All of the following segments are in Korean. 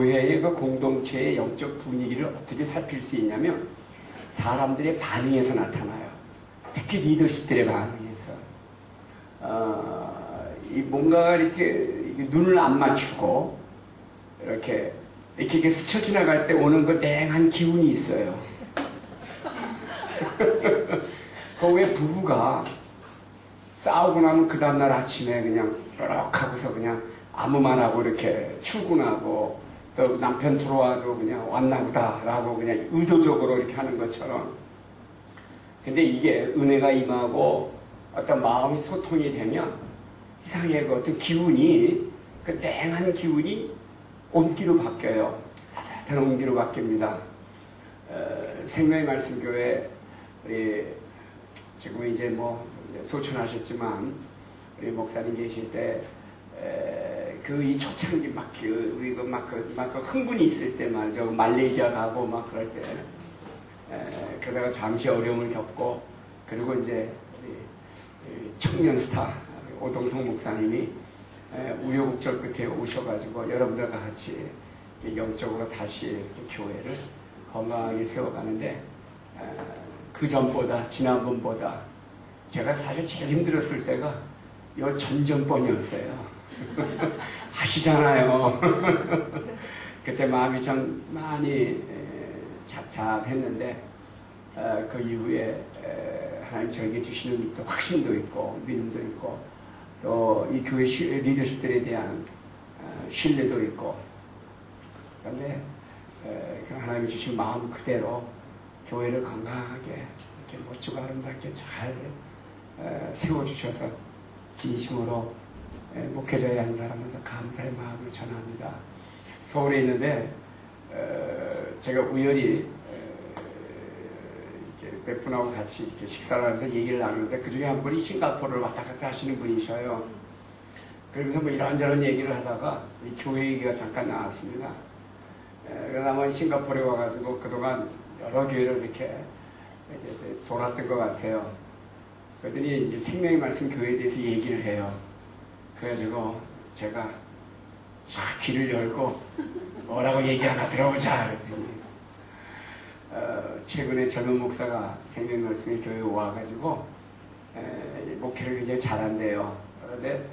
교회의 그 공동체의 영적 분위기를 어떻게 살필 수 있냐면 사람들의 반응에서 나타나요. 특히 리더십들의 반응에서. 뭔가 이렇게 눈을 안 맞추고 이렇게 스쳐 지나갈 때 오는 그 냉한 기운이 있어요. 그 왜 부부가 싸우고 나면 그 다음날 아침에 그냥 럭 하고서 그냥 아무 말 하고 이렇게 출근하고 또 남편 들어와도 그냥 왔나 보다 라고 그냥 의도적으로 이렇게 하는 것처럼. 근데 이게 은혜가 임하고 어떤 마음이 소통이 되면 이상하게 그 어떤 기운이, 그 냉한 기운이 온기로 바뀌어요. 따뜻한 온기로 바뀝니다. 생명의 말씀교회, 우리 지금 이제 뭐 소천하셨지만 우리 목사님 계실 때 이 초창기 우리 그 흥분이 있을 때 말이죠. 말레이시아 가고 막 그럴 때 그러다가 잠시 어려움을 겪고, 그리고 이제 청년 스타 오동성 목사님이 우여곡절 끝에 오셔가지고 여러분들과 같이 영적으로 다시 교회를 건강하게 세워가는데, 그 전보다 지난번보다 제가 사실 제일 힘들었을 때가 요 전전번이었어요. 아시잖아요. 그때 마음이 좀 많이 잡잡했는데 그 이후에 하나님 저에게 주시는 또 확신도 있고 믿음도 있고 또 이 교회 리더십들에 대한 신뢰도 있고, 그런데 하나님이 주신 마음 그대로 교회를 건강하게 이렇게 멋지고 아름답게 잘 세워주셔서 진심으로 목회자의 한 사람으로서 감사의 마음을 전합니다. 서울에 있는데 제가 우연히 몇 분하고 같이 이렇게 식사를 하면서 얘기를 나누는데 그 중에 한 분이 싱가포르를 왔다 갔다 하시는 분이셔요. 그러면서 뭐 이런저런 얘기를 하다가 이 교회 얘기가 잠깐 나왔습니다. 그래서 아마 싱가포르에 와가지고 그동안 여러 교회를 이렇게 돌았던 것 같아요. 그랬더니 이제 생명의 말씀 교회에 대해서 얘기를 해요. 그래가지고 제가 쫙 귀를 열고 뭐라고 얘기 하나 들어보자 그랬더니 최근에 젊은 목사가 생명의 말씀의 교회에 와가지고 목회를 굉장히 잘한대요. 그런데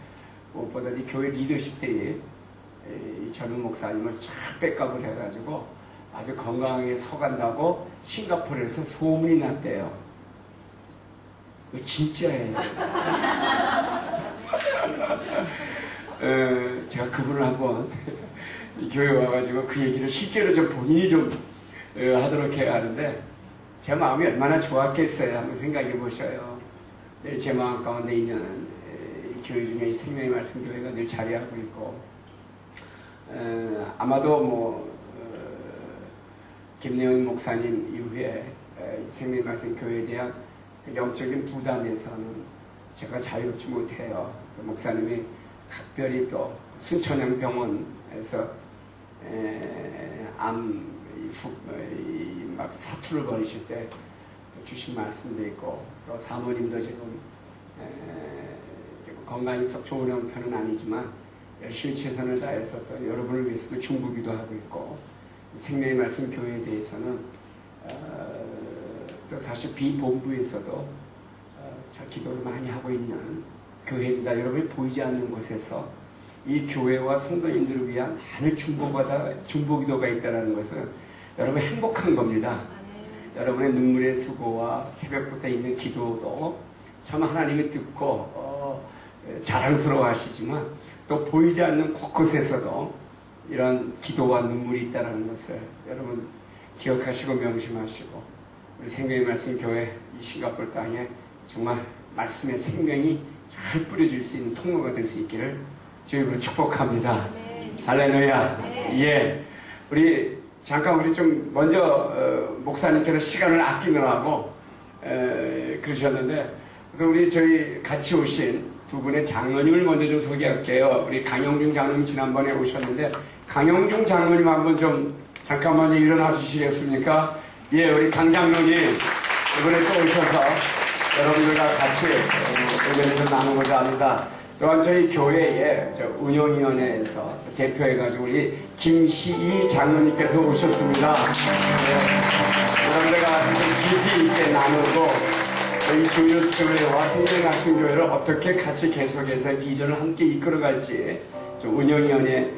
무엇보다 이 교회 리더십들이 이 젊은 목사님을 쫙 백업을 해가지고 아주 건강하게 서간다고 싱가포르에서 소문이 났대요. 이거 진짜예요. 제가 그분을 한번 교회에 와가지고 그 얘기를 실제로 좀 본인이 좀 하도록 해야 하는데 제 마음이 얼마나 좋았겠어요. 한번 생각해 보셔요. 늘 제 마음 가운데 있는 교회 중에 생명의 말씀 교회가 늘 자리하고 있고, 아마도 뭐 김내원 목사님 이후에 생명의 말씀 교회에 대한 영적인 부담에서는 제가 자유롭지 못해요. 그 목사님이 각별히 또 순천향 병원에서 막 사투를 벌이실 때 주신 말씀도 있고, 또 사모님도 지금 건강이 썩 좋은 형편은 아니지만 열심히 최선을 다해서 또 여러분을 위해서도 중보기도 하고 있고, 생명의 말씀 교회에 대해서는 또 사실 비본부에서도 잘 기도를 많이 하고 있는 교회입니다. 여러분이 보이지 않는 곳에서 이 교회와 성도님들을 위한 하늘 중보기도가 있다는 것은 여러분 행복한 겁니다. 여러분의 눈물의 수고와 새벽부터 있는 기도도 참 하나님이 듣고 자랑스러워 하시지만 또 보이지 않는 곳곳에서도 이런 기도와 눈물이 있다는 것을 여러분 기억하시고 명심하시고, 우리 생명의 말씀 교회 이 싱가포르 땅에 정말 말씀의 생명이 잘 뿌려질 수 있는 통로가 될 수 있기를 주님으로 축복합니다. 할렐루야. 예, 우리 잠깐 우리 좀 먼저 목사님께서 시간을 아끼느라고 그러셨는데, 그래서 우리 저희 같이 오신 두 분의 장로님을 먼저 좀 소개할게요. 우리 강영중 장로님 지난번에 오셨는데, 강영중 장로님 한번 좀 잠깐만 일어나 주시겠습니까? 예, 우리 강 장로님 이번에 또 오셔서 여러분들과 같이 의견을 나누고자 합니다. 또한 저희 교회에 저 운영위원회에서 대표해가지고 우리 김시희 장로님께서 오셨습니다. 여러분들과 깊이 있게 나누고 이 주유스토리와 생명학생교회를 어떻게 같이 계속해서 비전을 함께 이끌어갈지 운영위원회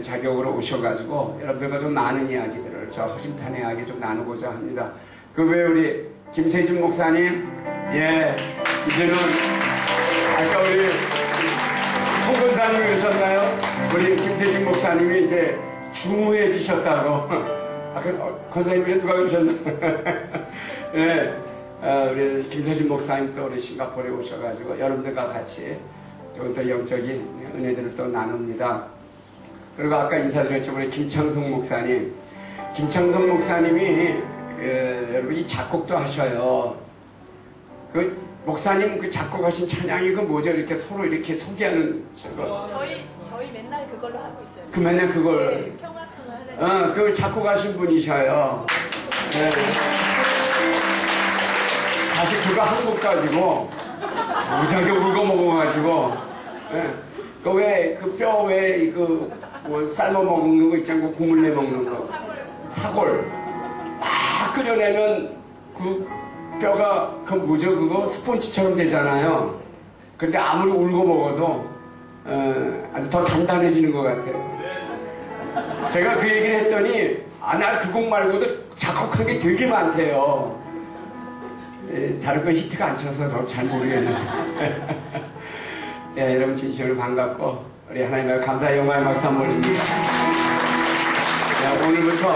자격으로 오셔가지고 여러분들과 좀 많은 이야기들을 저 허심탄회하게 좀 나누고자 합니다. 그 외에 우리 김세진 목사님, 예, 이제는 아까 우리 송건사님이 그러셨나요? 우리 김세진 목사님이 이제 중후해지셨다고. 아까 권사님이 누가 그러셨나? 예, 우리 김세진 목사님 또 우리 싱가포르에 오셔가지고 여러분들과 같이 조금 더 영적인 은혜들을 또 나눕니다. 그리고 아까 인사드렸죠. 우리 김창성 목사님. 김창성 목사님이 여러분 이 작곡도 하셔요. 그 목사님 그 작곡하신 찬양이 그 뭐죠? 이렇게 서로 이렇게 소개하는 저거. 저희 맨날 그걸로 하고 있어요. 그 맨날 그걸. 네, 평화평화. 그걸 작곡하신 분이셔요. 네. 사실 그거 한 곡 가지고 무지하게 울고 먹어가지고. 네. 그 왜 그 뼈 왜 그 뭐 삶아 먹는 거 있잖아요. 국물 내 먹는 거. 사골. 막 끓여내면 그 뼈가 그 뭐죠 그거 스폰지처럼 되잖아요. 근데 아무리 울고 먹어도 아주 더 단단해지는 것 같아요. 제가 그 얘기를 했더니 나 그 곡 말고도 작곡한 게 되게 많대요. 다른 건 히트가 안 쳐서 더 잘 모르겠는데. 예, 여러분 진심으로 반갑고 우리 하나님의 감사의 영광의 박수 한번 올립니다. 오늘부터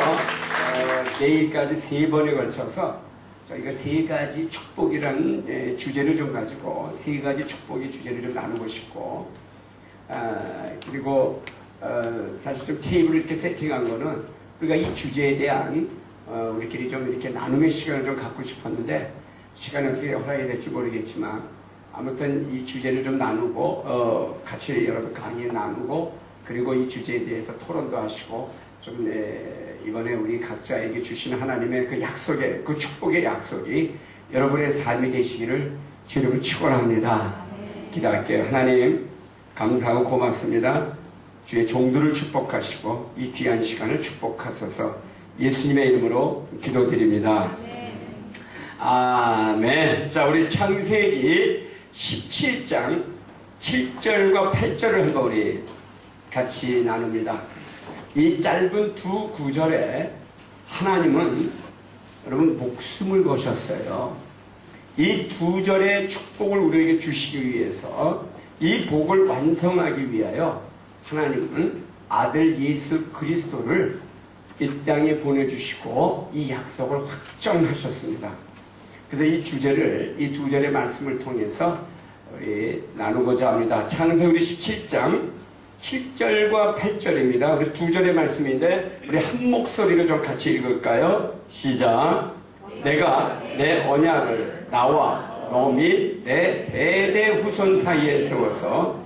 내일까지 3번에 걸쳐서 저희가 3가지 축복이라는 주제를 좀 가지고 3가지 축복의 주제를 좀 나누고 싶고 그리고 사실 좀 테이블을 이렇게 세팅한 거는 우리가 이 주제에 대한 우리끼리 좀 이렇게 나눔의 시간을 좀 갖고 싶었는데 시간이 어떻게 허락이 될지 모르겠지만 아무튼 이 주제를 좀 나누고 같이 여러분 강의 나누고 그리고 이 주제에 대해서 토론도 하시고 좀 이번에 우리 각자에게 주시는 하나님의 그 약속의 그 축복의 약속이 여러분의 삶이 되시기를 주님을 축원합니다. 기도할게요. 하나님 감사하고 고맙습니다. 주의 종들을 축복하시고 이 귀한 시간을 축복하소서 예수님의 이름으로 기도드립니다. 아멘. 자, 우리 창세기 17장 7절과 8절을 한번 우리 같이 나눕니다. 이 짧은 두 구절에 하나님은 여러분 목숨을 거셨어요. 이 두 절의 축복을 우리에게 주시기 위해서 이 복을 완성하기 위하여 하나님은 아들 예수 그리스도를 이 땅에 보내주시고 이 약속을 확정하셨습니다. 그래서 이 주제를 이 두 절의 말씀을 통해서 우리 나누고자 합니다. 창세기 17장 7절과 8절입니다. 우리 두 절의 말씀인데 우리 한 목소리로 좀 같이 읽을까요? 시작. 내가 내 언약을 나와 너 및 내 대대 후손 사이에 세워서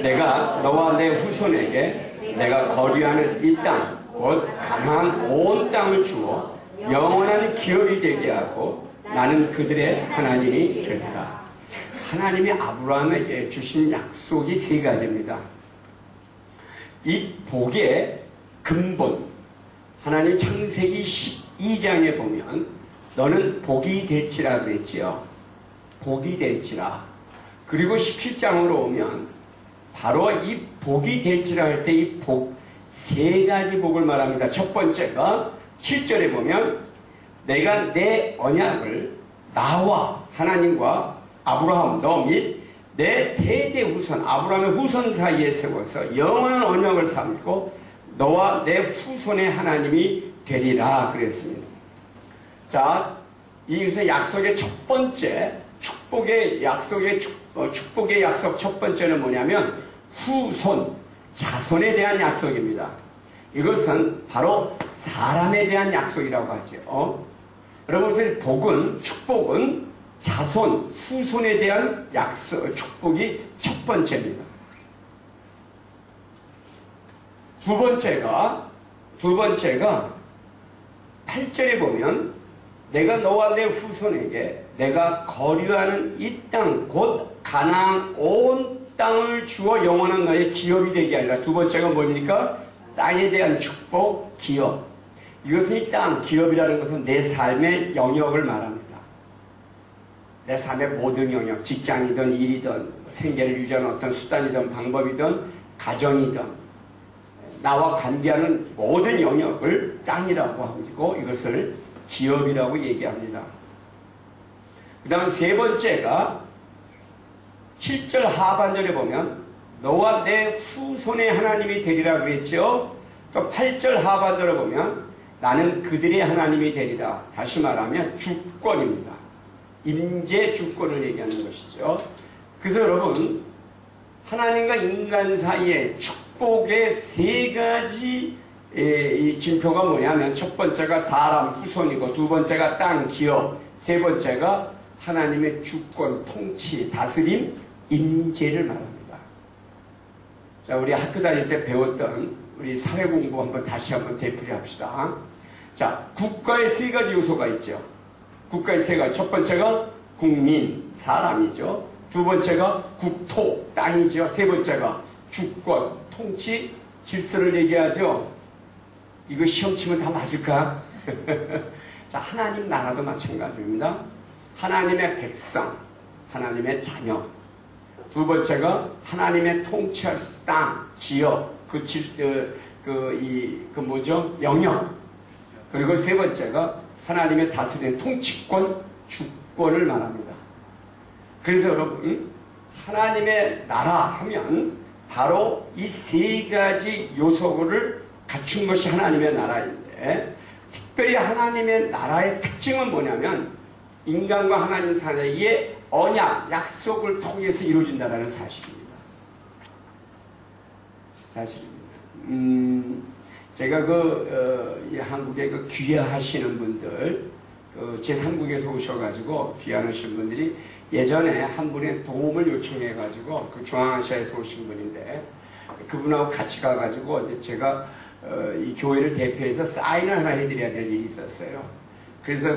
내가 너와 내 후손에게 내가 거류하는 이 땅 곧 가나안 온 땅을 주어 영원한 기업이 되게 하고 나는 그들의 하나님이 되리라. 하나님이 아브라함에게 주신 약속이 3가지입니다. 이 복의 근본 하나님 창세기 12장에 보면 너는 복이 될지라 그랬지요. 복이 될지라. 그리고 17장으로 오면 바로 이 복이 될지라 할 때 이 복 3가지 복을 말합니다. 첫 번째가 7절에 보면 내가 내 언약을 나와 하나님과 아브라함 너 및 내 대대 후손 아브라함의 후손 사이에 세워서 영원한 언약을 삼고 너와 내 후손의 하나님이 되리라 그랬습니다. 자, 이것의 약속의 첫 번째 축복의 약속의 축복의 약속 첫 번째는 뭐냐면 후손 자손에 대한 약속입니다. 이것은 바로 사람에 대한 약속이라고 하죠. 여러분, 복은 축복은 자손, 후손에 대한 약속, 축복이 첫 번째입니다. 두 번째가 8절에 보면 내가 너와 내 후손에게 내가 거류하는 이 땅 곧 가나안 온 땅을 주어 영원한 너의 기업이 되게 하리라. 두 번째가 뭡니까? 땅에 대한 축복, 기업. 이것은 이 땅, 기업이라는 것은 내 삶의 영역을 말합니다. 내 삶의 모든 영역, 직장이든 일이든 생계를 유지하는 어떤 수단이든 방법이든 가정이든 나와 관계하는 모든 영역을 땅이라고 하고 이것을 기업이라고 얘기합니다. 그 다음 세 번째가 7절 하반절에 보면 너와 내 후손의 하나님이 되리라 그랬죠. 또 8절 하반절에 보면 나는 그들의 하나님이 되리라. 다시 말하면 주권입니다. 임재 주권을 얘기하는 것이죠. 그래서 여러분 하나님과 인간 사이에 축복의 세 가지 이 징표가 뭐냐면 첫 번째가 사람 후손이고 두 번째가 땅 기업 세 번째가 하나님의 주권 통치 다스림 임재를 말합니다. 자, 우리 학교 다닐 때 배웠던 우리 사회 공부 한번 다시 한번 되풀이합시다. 자, 국가의 세 가지 요소가 있죠. 국가의 세 가지. 첫 번째가 국민, 사람이죠. 두 번째가 국토, 땅이죠. 세 번째가 주권, 통치, 질서를 얘기하죠. 이거 시험 치면 다 맞을까? 자, 하나님 나라도 마찬가지입니다. 하나님의 백성, 하나님의 자녀. 두 번째가 하나님의 통치할 땅, 지역, 영역. 그리고 세 번째가 하나님의 다스리는 통치권, 주권을 말합니다. 그래서 여러분, 하나님의 나라 하면 바로 이 세 가지 요소를 갖춘 것이 하나님의 나라인데, 특별히 하나님의 나라의 특징은 뭐냐면, 인간과 하나님 사이의 언약, 약속을 통해서 이루어진다는 사실입니다. 사실입니다. 제가 이 한국에 귀화하시는 분들, 제3국에서 오셔가지고 귀화하시는 분들이 예전에 한 분의 도움을 요청해가지고 중앙아시아에서 오신 분인데 그분하고 같이 가가지고 제가 이 교회를 대표해서 사인을 하나 해드려야 될 일이 있었어요. 그래서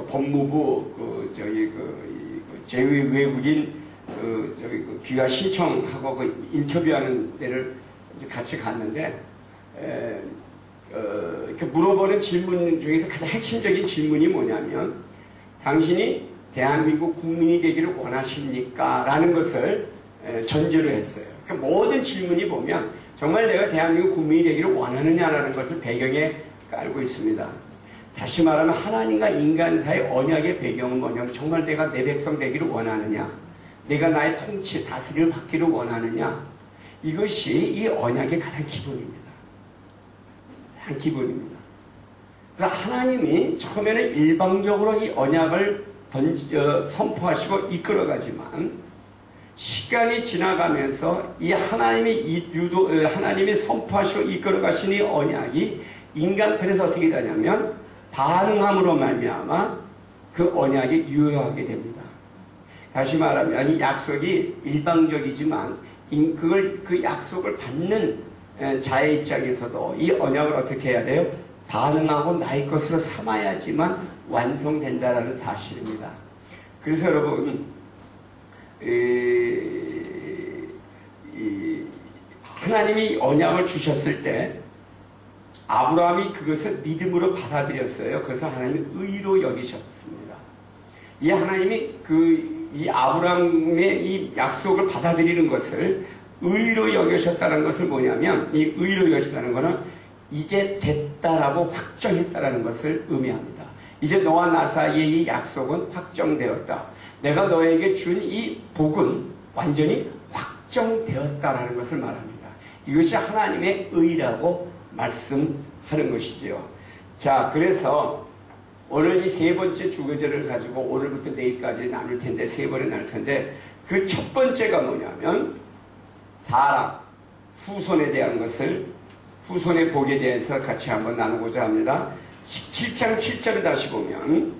법무부 제외 외국인 귀화 신청하고 인터뷰하는 데를 같이 갔는데 이렇게 물어보는 질문 중에서 가장 핵심적인 질문이 뭐냐면 당신이 대한민국 국민이 되기를 원하십니까? 라는 것을 전제로 했어요. 그러니까 모든 질문이 보면 정말 내가 대한민국 국민이 되기를 원하느냐라는 것을 배경에 깔고 있습니다. 다시 말하면 하나님과 인간 사이의 언약의 배경은 뭐냐면 정말 내가 내 백성 되기를 원하느냐, 내가 나의 통치, 다스림을 받기를 원하느냐, 이것이 이 언약의 가장 기본입니다. 가장 기본입니다. 그래서 하나님이 처음에는 일방적으로 이 언약을 선포하시고 이끌어가지만 시간이 지나가면서 이 하나님이 선포하시고 이끌어가신 이 언약이 인간편에서 어떻게 되냐면 반응함으로 말미암아 그 언약이 유효하게 됩니다. 다시 말하면 이 약속이 일방적이지만 그 약속을 받는 자의 입장에서도 이 언약을 어떻게 해야 돼요? 반응하고 나의 것으로 삼아야지만 완성된다는 사실입니다. 그래서 여러분 하나님이 언약을 주셨을 때 아브라함이 그것을 믿음으로 받아들였어요. 그래서 하나님이 의로 여기셨습니다. 이 하나님이 이 아브라함의 이 약속을 받아들이는 것을 의로 여기셨다는 것을 뭐냐면 이 의로 여기셨다는 것은 이제 됐다라고 확정했다라는 것을 의미합니다. 이제 너와 나 사이의 이 약속은 확정되었다. 내가 너에게 준 이 복은 완전히 확정되었다라는 것을 말합니다. 이것이 하나님의 의라고 말씀하는 것이지요. 자, 그래서 오늘 이 세 번째 주거제를 가지고 오늘부터 내일까지 나눌 텐데, 세 번에 나눌 텐데, 그 첫 번째가 뭐냐면 사람, 후손에 대한 것을, 후손의 복에 대해서 같이 한번 나누고자 합니다. 17장 7절을 다시 보면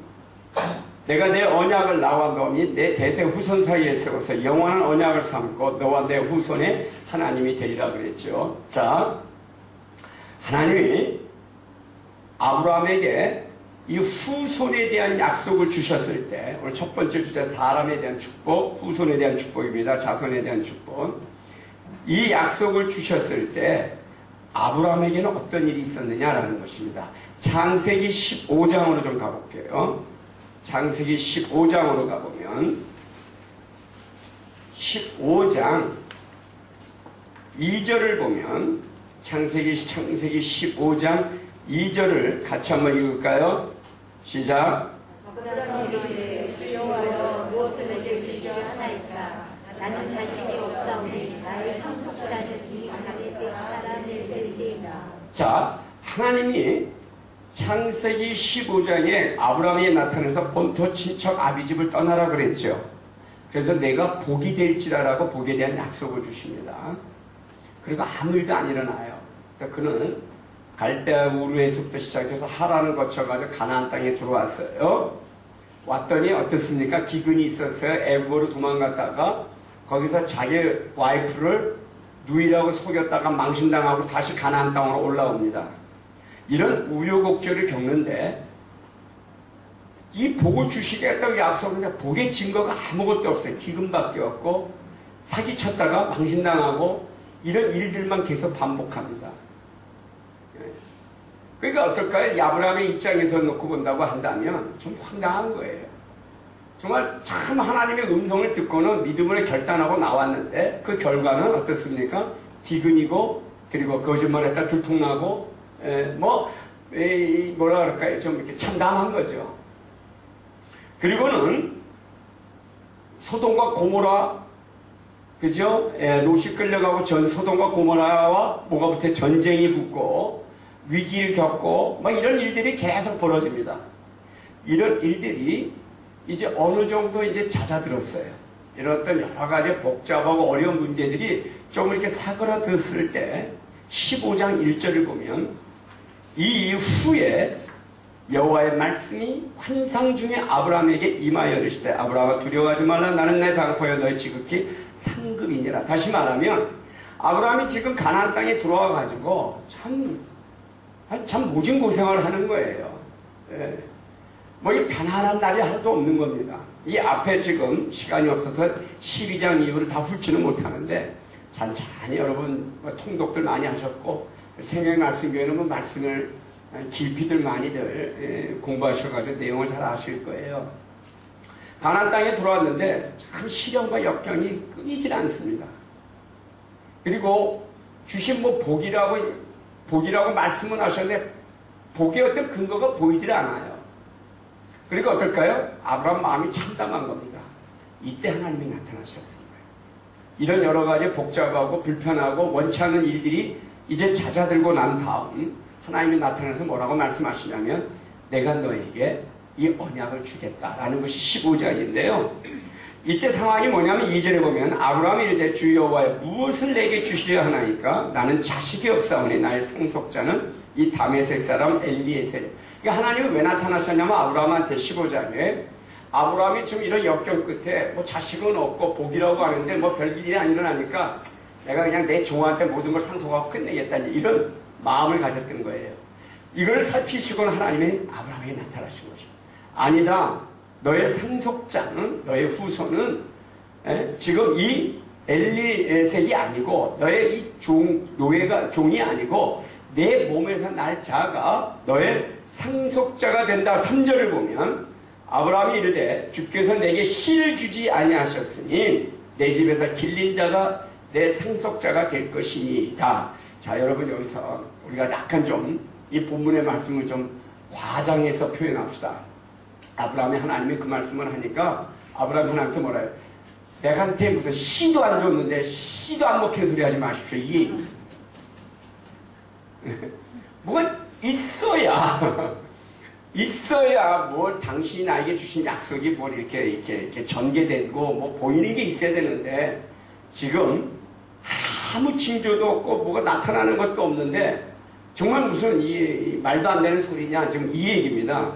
내가 내 언약을 나와 너 및 내 대대 후손 사이에 세워서 영원한 언약을 삼고 너와 내 후손의 하나님이 되리라 그랬죠. 자, 하나님이 아브라함에게 이 후손에 대한 약속을 주셨을 때, 오늘 첫 번째 주제 사람에 대한 축복, 후손에 대한 축복입니다. 자손에 대한 축복. 이 약속을 주셨을 때 아브라함에게는 어떤 일이 있었느냐라는 것입니다. 창세기 15장으로 좀 가볼게요. 창세기 15장으로 가보면 15장 2절을 보면 창세기 15장 2절을 같이 한번 읽을까요? 시작. 아브라함이 이르되 주여와여 무엇을 내게 주시려 하나이까 나는 자식이 없사오니 나의 상속자는 이 다메섹 사람 엘리에셀이다. 자, 하나님이 창세기 15장에 아브라함에게 나타나서 본토 친척 아비집을 떠나라 그랬죠. 그래서 내가 복이 될지라라고 복에 대한 약속을 주십니다. 그리고 아무 일도 안 일어나요. 그래서 그는 갈대아 우르에서부터 시작해서 하란을 거쳐가지고 가나안 땅에 들어왔어요. 왔더니 어떻습니까? 기근이 있었어요. 애굽으로 도망갔다가 거기서 자기 와이프를 누이라고 속였다가 망신당하고 다시 가나안 땅으로 올라옵니다. 이런 우여곡절을 겪는데 이 복을 주시겠다고 약속했는데 복의 증거가 아무것도 없어요. 기근밖에 없고 사기쳤다가 망신당하고 이런 일들만 계속 반복합니다. 그러니까 어떨까요? 이 아브라함의 입장에서 놓고 본다고 한다면 좀 황당한 거예요. 정말 참 하나님의 음성을 듣고는 믿음을 결단하고 나왔는데 그 결과는 어떻습니까? 기근이고 그리고 거짓말했다 들통나고 뭐라 그럴까요? 좀 이렇게 참담한 거죠. 그리고는 소돔과 고모라 그죠? 롯이 끌려가고 소돔과 고모라와 뭐가 붙어 전쟁이 붙고 위기를 겪고 막 이런 일들이 계속 벌어집니다. 이런 일들이 이제 어느 정도 이제 잦아들었어요. 이런 어떤 여러 가지 복잡하고 어려운 문제들이 좀 이렇게 사그라들었을 때 15장 1절을 보면 이 이후에 여호와의 말씀이 환상 중에 아브라함에게 임하여 이르시되 아브라함아 두려워하지 말라 나는 내 방포여 너의 지극히 상급이니라. 다시 말하면 아브라함이 지금 가나안 땅에 들어와 가지고 참 모진 고생을 하는 거예요. 예. 뭐 이 편안한 날이 하나도 없는 겁니다. 이 앞에 지금 시간이 없어서 12장 이후를 다 훑지는 못하는데 잔잔히 여러분 통독들 많이 하셨고 생명의 말씀교회는 뭐 말씀을 깊이들 많이들 공부하셔가지고 내용을 잘 아실 거예요. 가나안 땅에 들어왔는데 참 시련과 역경이 끊이질 않습니다. 그리고 주신 뭐 복이라고 말씀은 하셨는데 복의 어떤 근거가 보이질 않아요. 그러니까 어떨까요? 아브라함 마음이 참담한 겁니다. 이때 하나님이 나타나셨습니다. 이런 여러 가지 복잡하고 불편하고 원치 않는 일들이 이제 잦아들고 난 다음 하나님이 나타나서 뭐라고 말씀하시냐면 내가 너에게 이 언약을 주겠다라는 것이 15장인데요. 이때 상황이 뭐냐면 2절에 보면 아브라함이 이르되 주 여호와여 무엇을 내게 주시려 하나이까 나는 자식이 없사오니 나의 상속자는 이 다메섹 사람 엘리에셀. 그러니까 하나님이 왜 나타나셨냐면 아브라함한테 15장에 아브라함이 지금 이런 역경 끝에 뭐 자식은 없고 복이라고 하는데 뭐 별일이 안 일어나니까 내가 그냥 내 종한테 모든 걸 상속하고 끝내겠다 이런 마음을 가졌던 거예요. 이걸 살피시고는 하나님이 아브라함에게 나타나신 것입니다. 아니다. 너의 상속자는 너의 후손은 지금 이 엘리에셀이 아니고 너의 이 노예가 종이 아니고 내 몸에서 날 자가 너의 상속자가 된다. 3절을 보면 아브라함이 이르되 주께서 내게 씨를 주지 아니하셨으니 내 집에서 길린 자가 내 상속자가 될 것이니이다. 자, 여러분 여기서 우리가 약간 좀 이 본문의 말씀을 좀 과장해서 표현합시다. 아브라함이 하나님이 그 말씀을 하니까 아브라함이 하나님한테 뭐라 해요? 내한테 무슨 씨도 안 줬는데 씨도 안 먹히는 소리 하지 마십시오. 이게 뭐가 있어야 뭘 당신이 나에게 주신 약속이 뭘 이렇게 전개되고 뭐 보이는 게 있어야 되는데 지금 아무 징조도 없고 뭐가 나타나는 것도 없는데 정말 무슨 이 말도 안 되는 소리냐 지금 이 얘기입니다.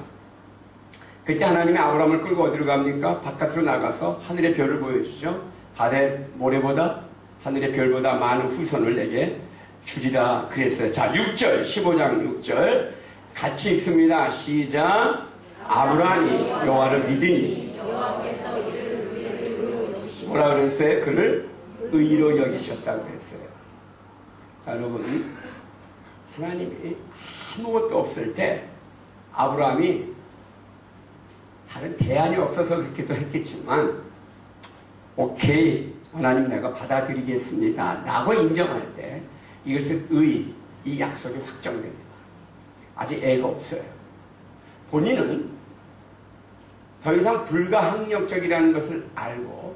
그때 하나님이 아브라함을 끌고 어디로 갑니까? 바깥으로 나가서 하늘의 별을 보여주죠. 바다 모래보다 하늘의 별보다 많은 후손을 내게 주리라 그랬어요. 자, 6절 15장 6절 같이 읽습니다. 시작. 아브라함이 여호와를 믿으니 뭐라 그랬어요? 그를 의로 여기셨다고 그랬어요. 자, 여러분, 하나님이 아무것도 없을 때 아브라함이 다른 대안이 없어서 그렇게도 했겠지만, 오케이, 하나님 내가 받아들이겠습니다 라고 인정할 때 이것은 이 약속이 확정됩니다. 아직 애가 없어요. 본인은 더 이상 불가항력적이라는 것을 알고,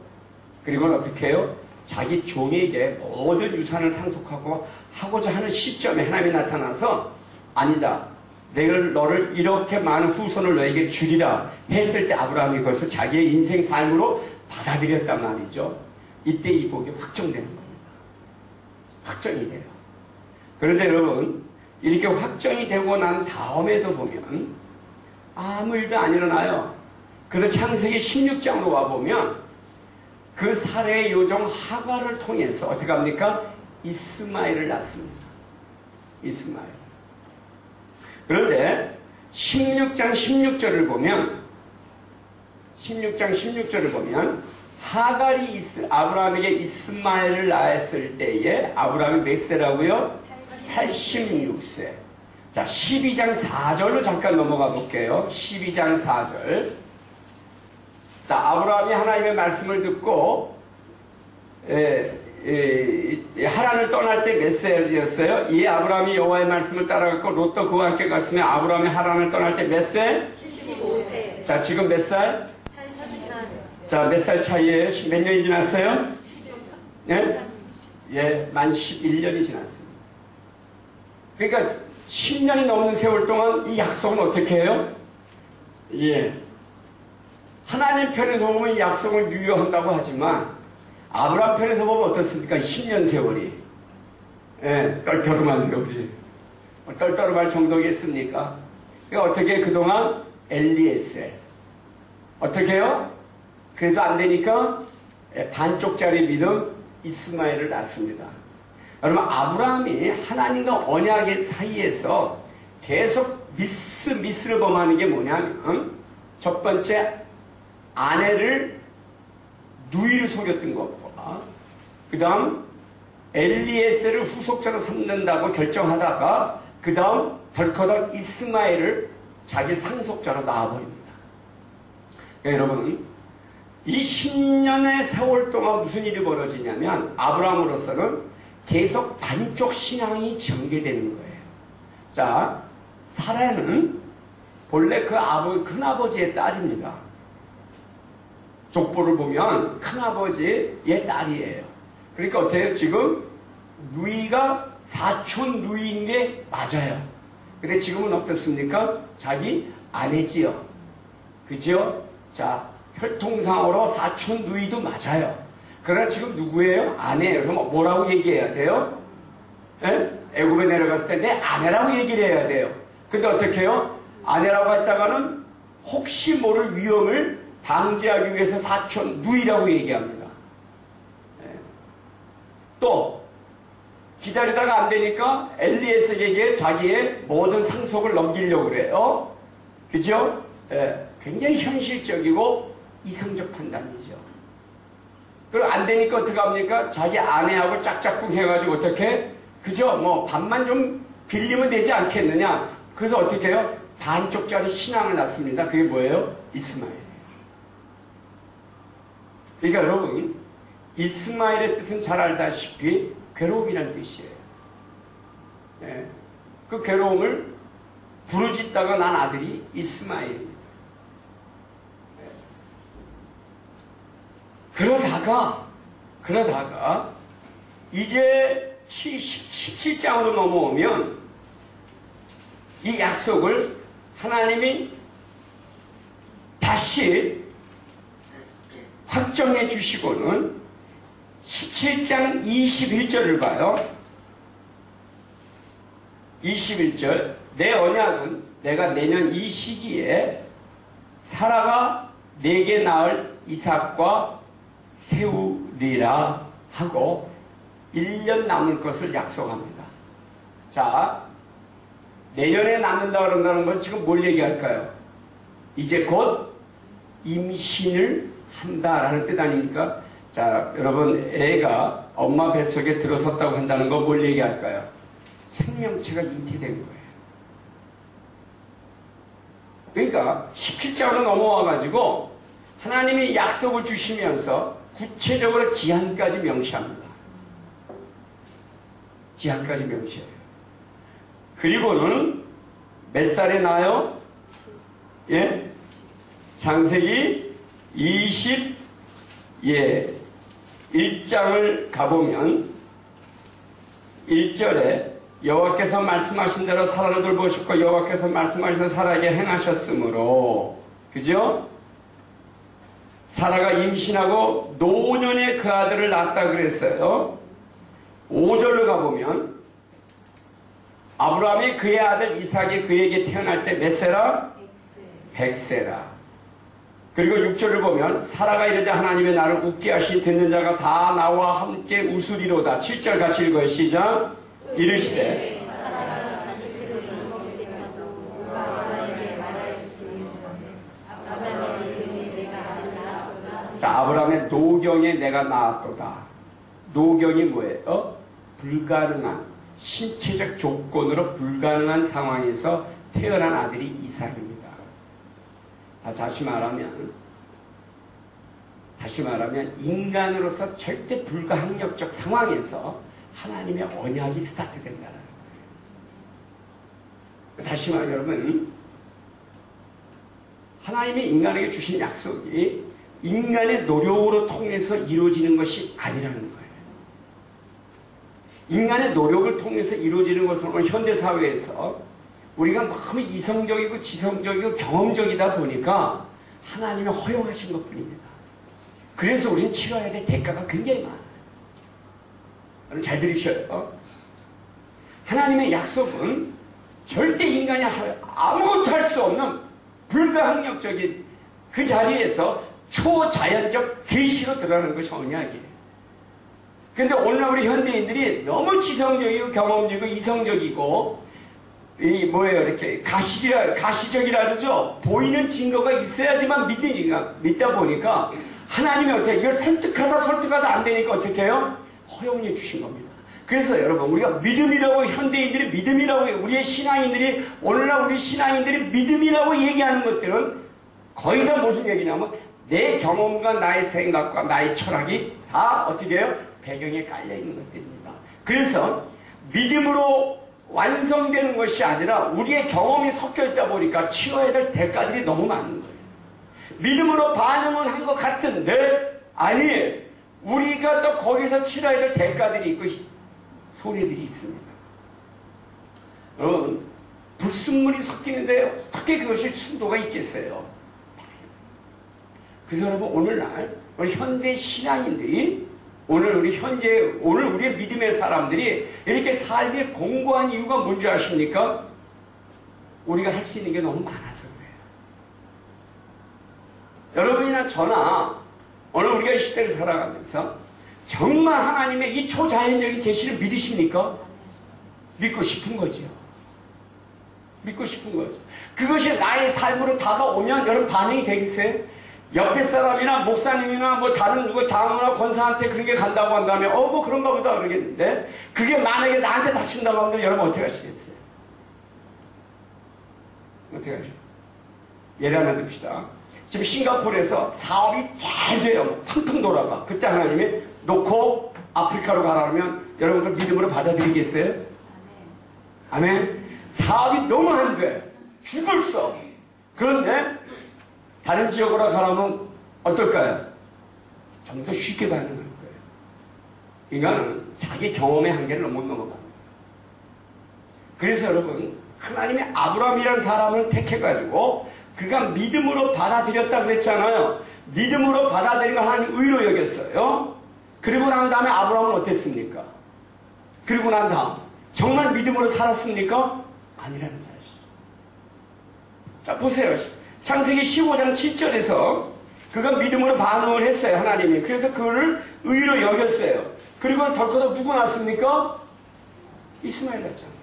그리고 어떻게 해요? 자기 종에게 모든 유산을 상속하고 하고자 하는 시점에 하나님이 나타나서 아니다, 내가 너를 이렇게 많은 후손을 너에게 주리라 했을 때 아브라함이 그것을 자기의 인생 삶으로 받아들였단 말이죠. 이때 이 복이 확정되는 겁니다. 확정이 돼요. 그런데 여러분, 이렇게 확정이 되고 난 다음에도 보면 아무 일도 안 일어나요. 그래서 창세기 16장으로 와보면 그 사례의 요정 하갈을 통해서 어떻게 합니까? 이스마엘을 낳습니다. 이스마엘. 그런데 16장 16절을 보면 하갈이 아브라함에게 이스마엘을 낳았을 때에 아브라함이 몇 세라고요? 86세. 자, 12장 4절로 잠깐 넘어가 볼게요. 12장 4절. 자, 아브라함이 하나님의 말씀을 듣고 하란을 떠날 때 몇 세였어요? 이 아브라함이 여호와의 말씀을 따라갔고 롯도 그와 함께 갔으며 아브라함이 하란을 떠날 때 몇 세? 75세. 자, 지금 몇 살? 84세. 자, 몇 살 차이에요? 몇 년이 지났어요? 예? 예, 만 11년이 지났습니다. 그러니까 10년이 넘는 세월 동안 이 약속은 어떻게 해요? 예. 하나님 편에서 보면 이 약속을 유효한다고 하지만 아브라함 편에서 보면 어떻습니까? 10년 세월이. 예, 떨떠름한 세월이. 떨떠름할 정도겠습니까? 그러니까 어떻게 그동안 엘리에셀. 어떻게 해요? 그래도 안 되니까 반쪽짜리 믿음 이스마엘을 낳습니다. 여러분, 아브라함이 하나님과 언약의 사이에서 계속 미스를 범하는 게 뭐냐면 첫 번째, 아내를 누이를 속였던 것과 그 다음 엘리에셀을 후속자로 삼는다고 결정하다가 그 다음 덜커덕 이스마엘을 자기 상속자로 낳아버립니다. 그러니까 여러분, 이 10년의 세월 동안 무슨 일이 벌어지냐면 아브라함으로서는 계속 반쪽 신앙이 전개되는 거예요. 자, 사라는 본래 그 큰아버지의 딸입니다. 족보를 보면 큰아버지의 딸이에요. 그러니까 어때요? 지금 누이가 사촌 누이인 게 맞아요. 근데 지금은 어떻습니까? 자기 아내지요. 그죠? 자, 혈통상으로 사촌 누이도 맞아요. 그러나 지금 누구예요? 아내예요. 그럼 뭐라고 얘기해야 돼요? 애굽에 내려갔을 때 내 아내라고 얘기를 해야 돼요. 근데 어떻게 해요? 아내라고 했다가는 혹시 모를 위험을 방지하기 위해서 사촌 누이라고 얘기합니다. 또 기다리다가 안 되니까 엘리에셀에게 자기의 모든 상속을 넘기려고 그래요. 그죠? 굉장히 현실적이고 이성적 판단이죠. 그럼 안 되니까 어떻게 합니까? 자기 아내하고 짝짝꿍 해가지고 어떻게? 그죠? 뭐 밥만 좀 빌리면 되지 않겠느냐? 그래서 어떻게 해요? 반쪽짜리 신앙을 낳습니다. 그게 뭐예요? 이스마엘. 그러니까 여러분, 이스마엘의 뜻은 잘 알다시피 괴로움이라는 뜻이에요. 그 괴로움을 부르짖다가 난 아들이 이스마엘입니다. 그러다가 이제 17장으로 넘어오면 이 약속을 하나님이 다시 확정해 주시고는 17장 21절을 봐요. 21절, 내 언약은 내가 내년 이 시기에 사라가 내게 낳을 이삭과 세우리라 하고 1년 남을 것을 약속합니다. 자, 내년에 낳는다 그런다는 건 지금 뭘 얘기할까요? 이제 곧 임신을 한다라는 뜻 아닙니까? 자, 여러분, 애가 엄마 뱃속에 들어섰다고 한다는 건 뭘 얘기할까요? 생명체가 잉태된 거예요. 그러니까 17장으로 넘어와가지고 하나님이 약속을 주시면서 구체적으로 기한까지 명시합니다. 기한까지 명시해요. 그리고는 몇 살에 나요? 예? 창세기 1장을 가보면 1절에 여호와께서 말씀하신 대로 사라를 돌보셨고 여호와께서 말씀하신 대로 사라에게 행하셨으므로, 그죠? 사라가 임신하고 노년에 그 아들을 낳았다 그랬어요. 5절로 가보면 아브라함이 그의 아들 이삭이 그에게 태어날 때 몇 세라? 100세라. 그리고 6절을 보면 사라가 이르되 하나님의 나를 웃게 하신 듣는 자가 다 나와 함께 웃으리로다. 7절 같이 읽어요. 시작. 이르시되 자, 아브라함의 노경에 내가 낳았도다. 노경이 뭐예요? 불가능한, 신체적 조건으로 불가능한 상황에서 태어난 아들이 이삭입니다. 다시 말하면 인간으로서 절대 불가항력적 상황에서 하나님의 언약이 스타트된다는 거예요. 다시 말하면 여러분, 하나님이 인간에게 주신 약속이 인간의 노력으로 통해서 이루어지는 것이 아니라는 거예요. 인간의 노력을 통해서 이루어지는 것은 오늘 현대사회에서 우리가 너무 이성적이고 지성적이고 경험적이다 보니까 하나님이 허용하신 것뿐입니다. 그래서 우리는 치러야 될 대가가 굉장히 많아요. 여러분 잘 들으셔요. 하나님의 약속은 절대 인간이 아무것도 할 수 없는 불가항력적인 그 자리에서 초자연적 계시로 들어가는 것이 언약이에요. 그런데 오늘날 우리 현대인들이 너무 지성적이고 경험적이고 이성적이고 이렇게 가시적이라 그러죠. 보이는 증거가 있어야지만 믿다 보니까 하나님이 어떻게 이걸 설득하다 안 되니까 어떻게 해요? 허용해 주신 겁니다. 그래서 여러분 우리가 믿음이라고 현대인들이 믿음이라고 우리의 신앙인들이 오늘날 우리 신앙인들이 믿음이라고 얘기하는 것들은 거의 다 무슨 얘기냐면 내 경험과 나의 생각과 나의 철학이 다 어떻게 해요? 배경에 깔려있는 것들입니다. 그래서 믿음으로 완성되는 것이 아니라 우리의 경험이 섞여 있다 보니까 치러야 될 대가들이 너무 많은 거예요. 믿음으로 반응은 한 것 같은데 아니에요. 우리가 또 거기서 치러야 될 대가들이 있고 소리들이 있습니다. 여러분 불순물이 섞이는데 어떻게 그것이 순도가 있겠어요? 그래서 여러분 오늘날 우리 현대 신앙인들이 오늘 우리의 믿음의 사람들이 이렇게 삶이 공고한 이유가 뭔지 아십니까? 우리가 할 수 있는 게 너무 많아서 그래요. 여러분이나 저나 오늘 우리가 이 시대를 살아가면서 정말 하나님의 이 초자연적인 계시를 믿으십니까? 믿고 싶은 거죠. 믿고 싶은 거죠. 그것이 나의 삶으로 다가오면 여러분 반응이 되겠어요? 옆에 사람이나 목사님이나 다른 누구 장로나 권사한테 그런 게 간다고 한다면 그런가 보다 그러겠는데 그게 만약에 나한테 닥친다고 하면 여러분 어떻게 하시겠어요? 어떻게 하죠? 예를 하나 듭시다. 지금 싱가포르에서 사업이 잘 돼요. 팡팡 돌아가. 그때 하나님이 놓고 아프리카로 가라면 여러분 그걸 믿음으로 받아들이겠어요? 아멘. 사업이 너무 안 돼. 죽을 써. 그런데 다른 지역으로 가라면 어떨까요? 좀 더 쉽게 반응할 거예요. 인간은 자기 경험의 한계를 못 넘어갑니다. 그래서 여러분 하나님이 아브라함이라는 사람을 택해가지고 그가 믿음으로 받아들였다고 그랬잖아요. 믿음으로 받아들인 거 하나님 의로 여겼어요. 그리고 난 다음에 아브라함은 어땠습니까? 그리고 난 다음 정말 믿음으로 살았습니까? 아니라는 사실이죠. 자 보세요. 창세기 15장 7절에서 그가 믿음으로 반응을 했어요. 하나님이. 그래서 그를 의로 여겼어요. 그리고 덜커덕 누구 낳았습니까? 이스마엘 낳았잖아요.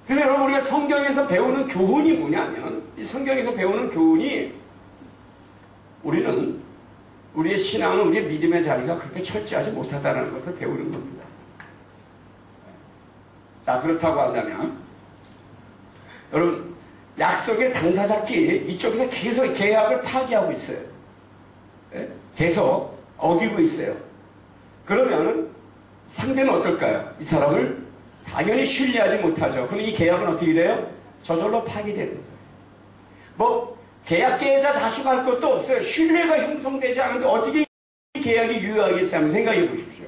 그래서 여러분 우리가 성경에서 배우는 교훈이 뭐냐면 이 성경에서 배우는 교훈이 우리는 우리의 신앙은 우리의 믿음의 자리가 그렇게 철저하지 못하다는 것을 배우는 겁니다. 자, 그렇다고 한다면 여러분 약속의 당사자끼리 이쪽에서 계속 계약을 파기하고 있어요. 계속 어기고 있어요. 그러면 상대는 어떨까요? 이 사람을 당연히 신뢰하지 못하죠. 그럼 이 계약은 어떻게 돼요? 저절로 파기되는 거예요. 뭐 계약 계좌 자식할 것도 없어요. 신뢰가 형성되지 않은데 어떻게 이 계약이 유효하겠어요? 한번 생각해 보십시오.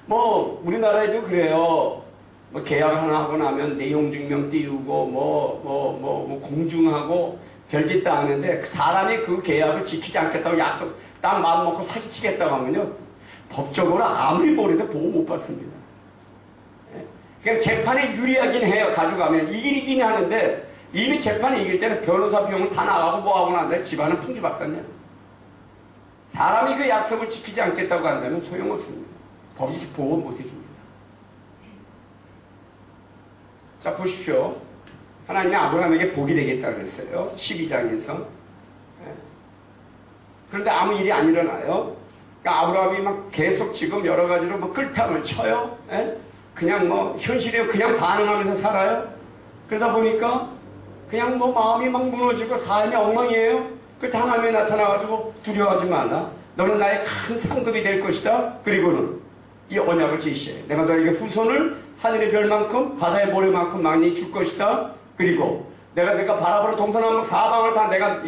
뭐 우리나라에도 그래요. 뭐 계약 하나 하고 나면 내용 증명 띄우고 뭐 공증하고 별짓 다 하는데 사람이 그 계약을 지키지 않겠다고 약속 딱 마음 먹고 사기치겠다고 하면요 법적으로 아무리 보내도 보호 못 받습니다. 그냥 재판에 유리하긴 해요. 가져가면 이기긴 하는데 이미 재판에 이길 때는 변호사 비용을 다 나가고 뭐하고 난데 집안은 풍지박산이야. 사람이 그 약속을 지키지 않겠다고 한다면 소용없습니다. 법이 보호 못 해줍니다. 자, 보십시오. 하나님이 아브라함에게 복이 되겠다고 그랬어요. 12장에서. 그런데 아무 일이 안 일어나요. 그러니까 아브라함이 막 계속 지금 여러 가지로 막 끌탐을 쳐요. 그냥 뭐 현실에 그냥 반응하면서 살아요. 그러다 보니까 그냥 뭐 마음이 막 무너지고 삶이 엉망이에요. 그 하나님이 나타나가지고 두려워하지 말라. 너는 나의 큰 상급이 될 것이다. 그리고는 이 언약을 제시해. 내가 너에게 후손을 하늘의 별만큼 바다의 모래만큼 많이 줄 것이다. 그리고 내가 바라보는 동서남북 사방을 다 내가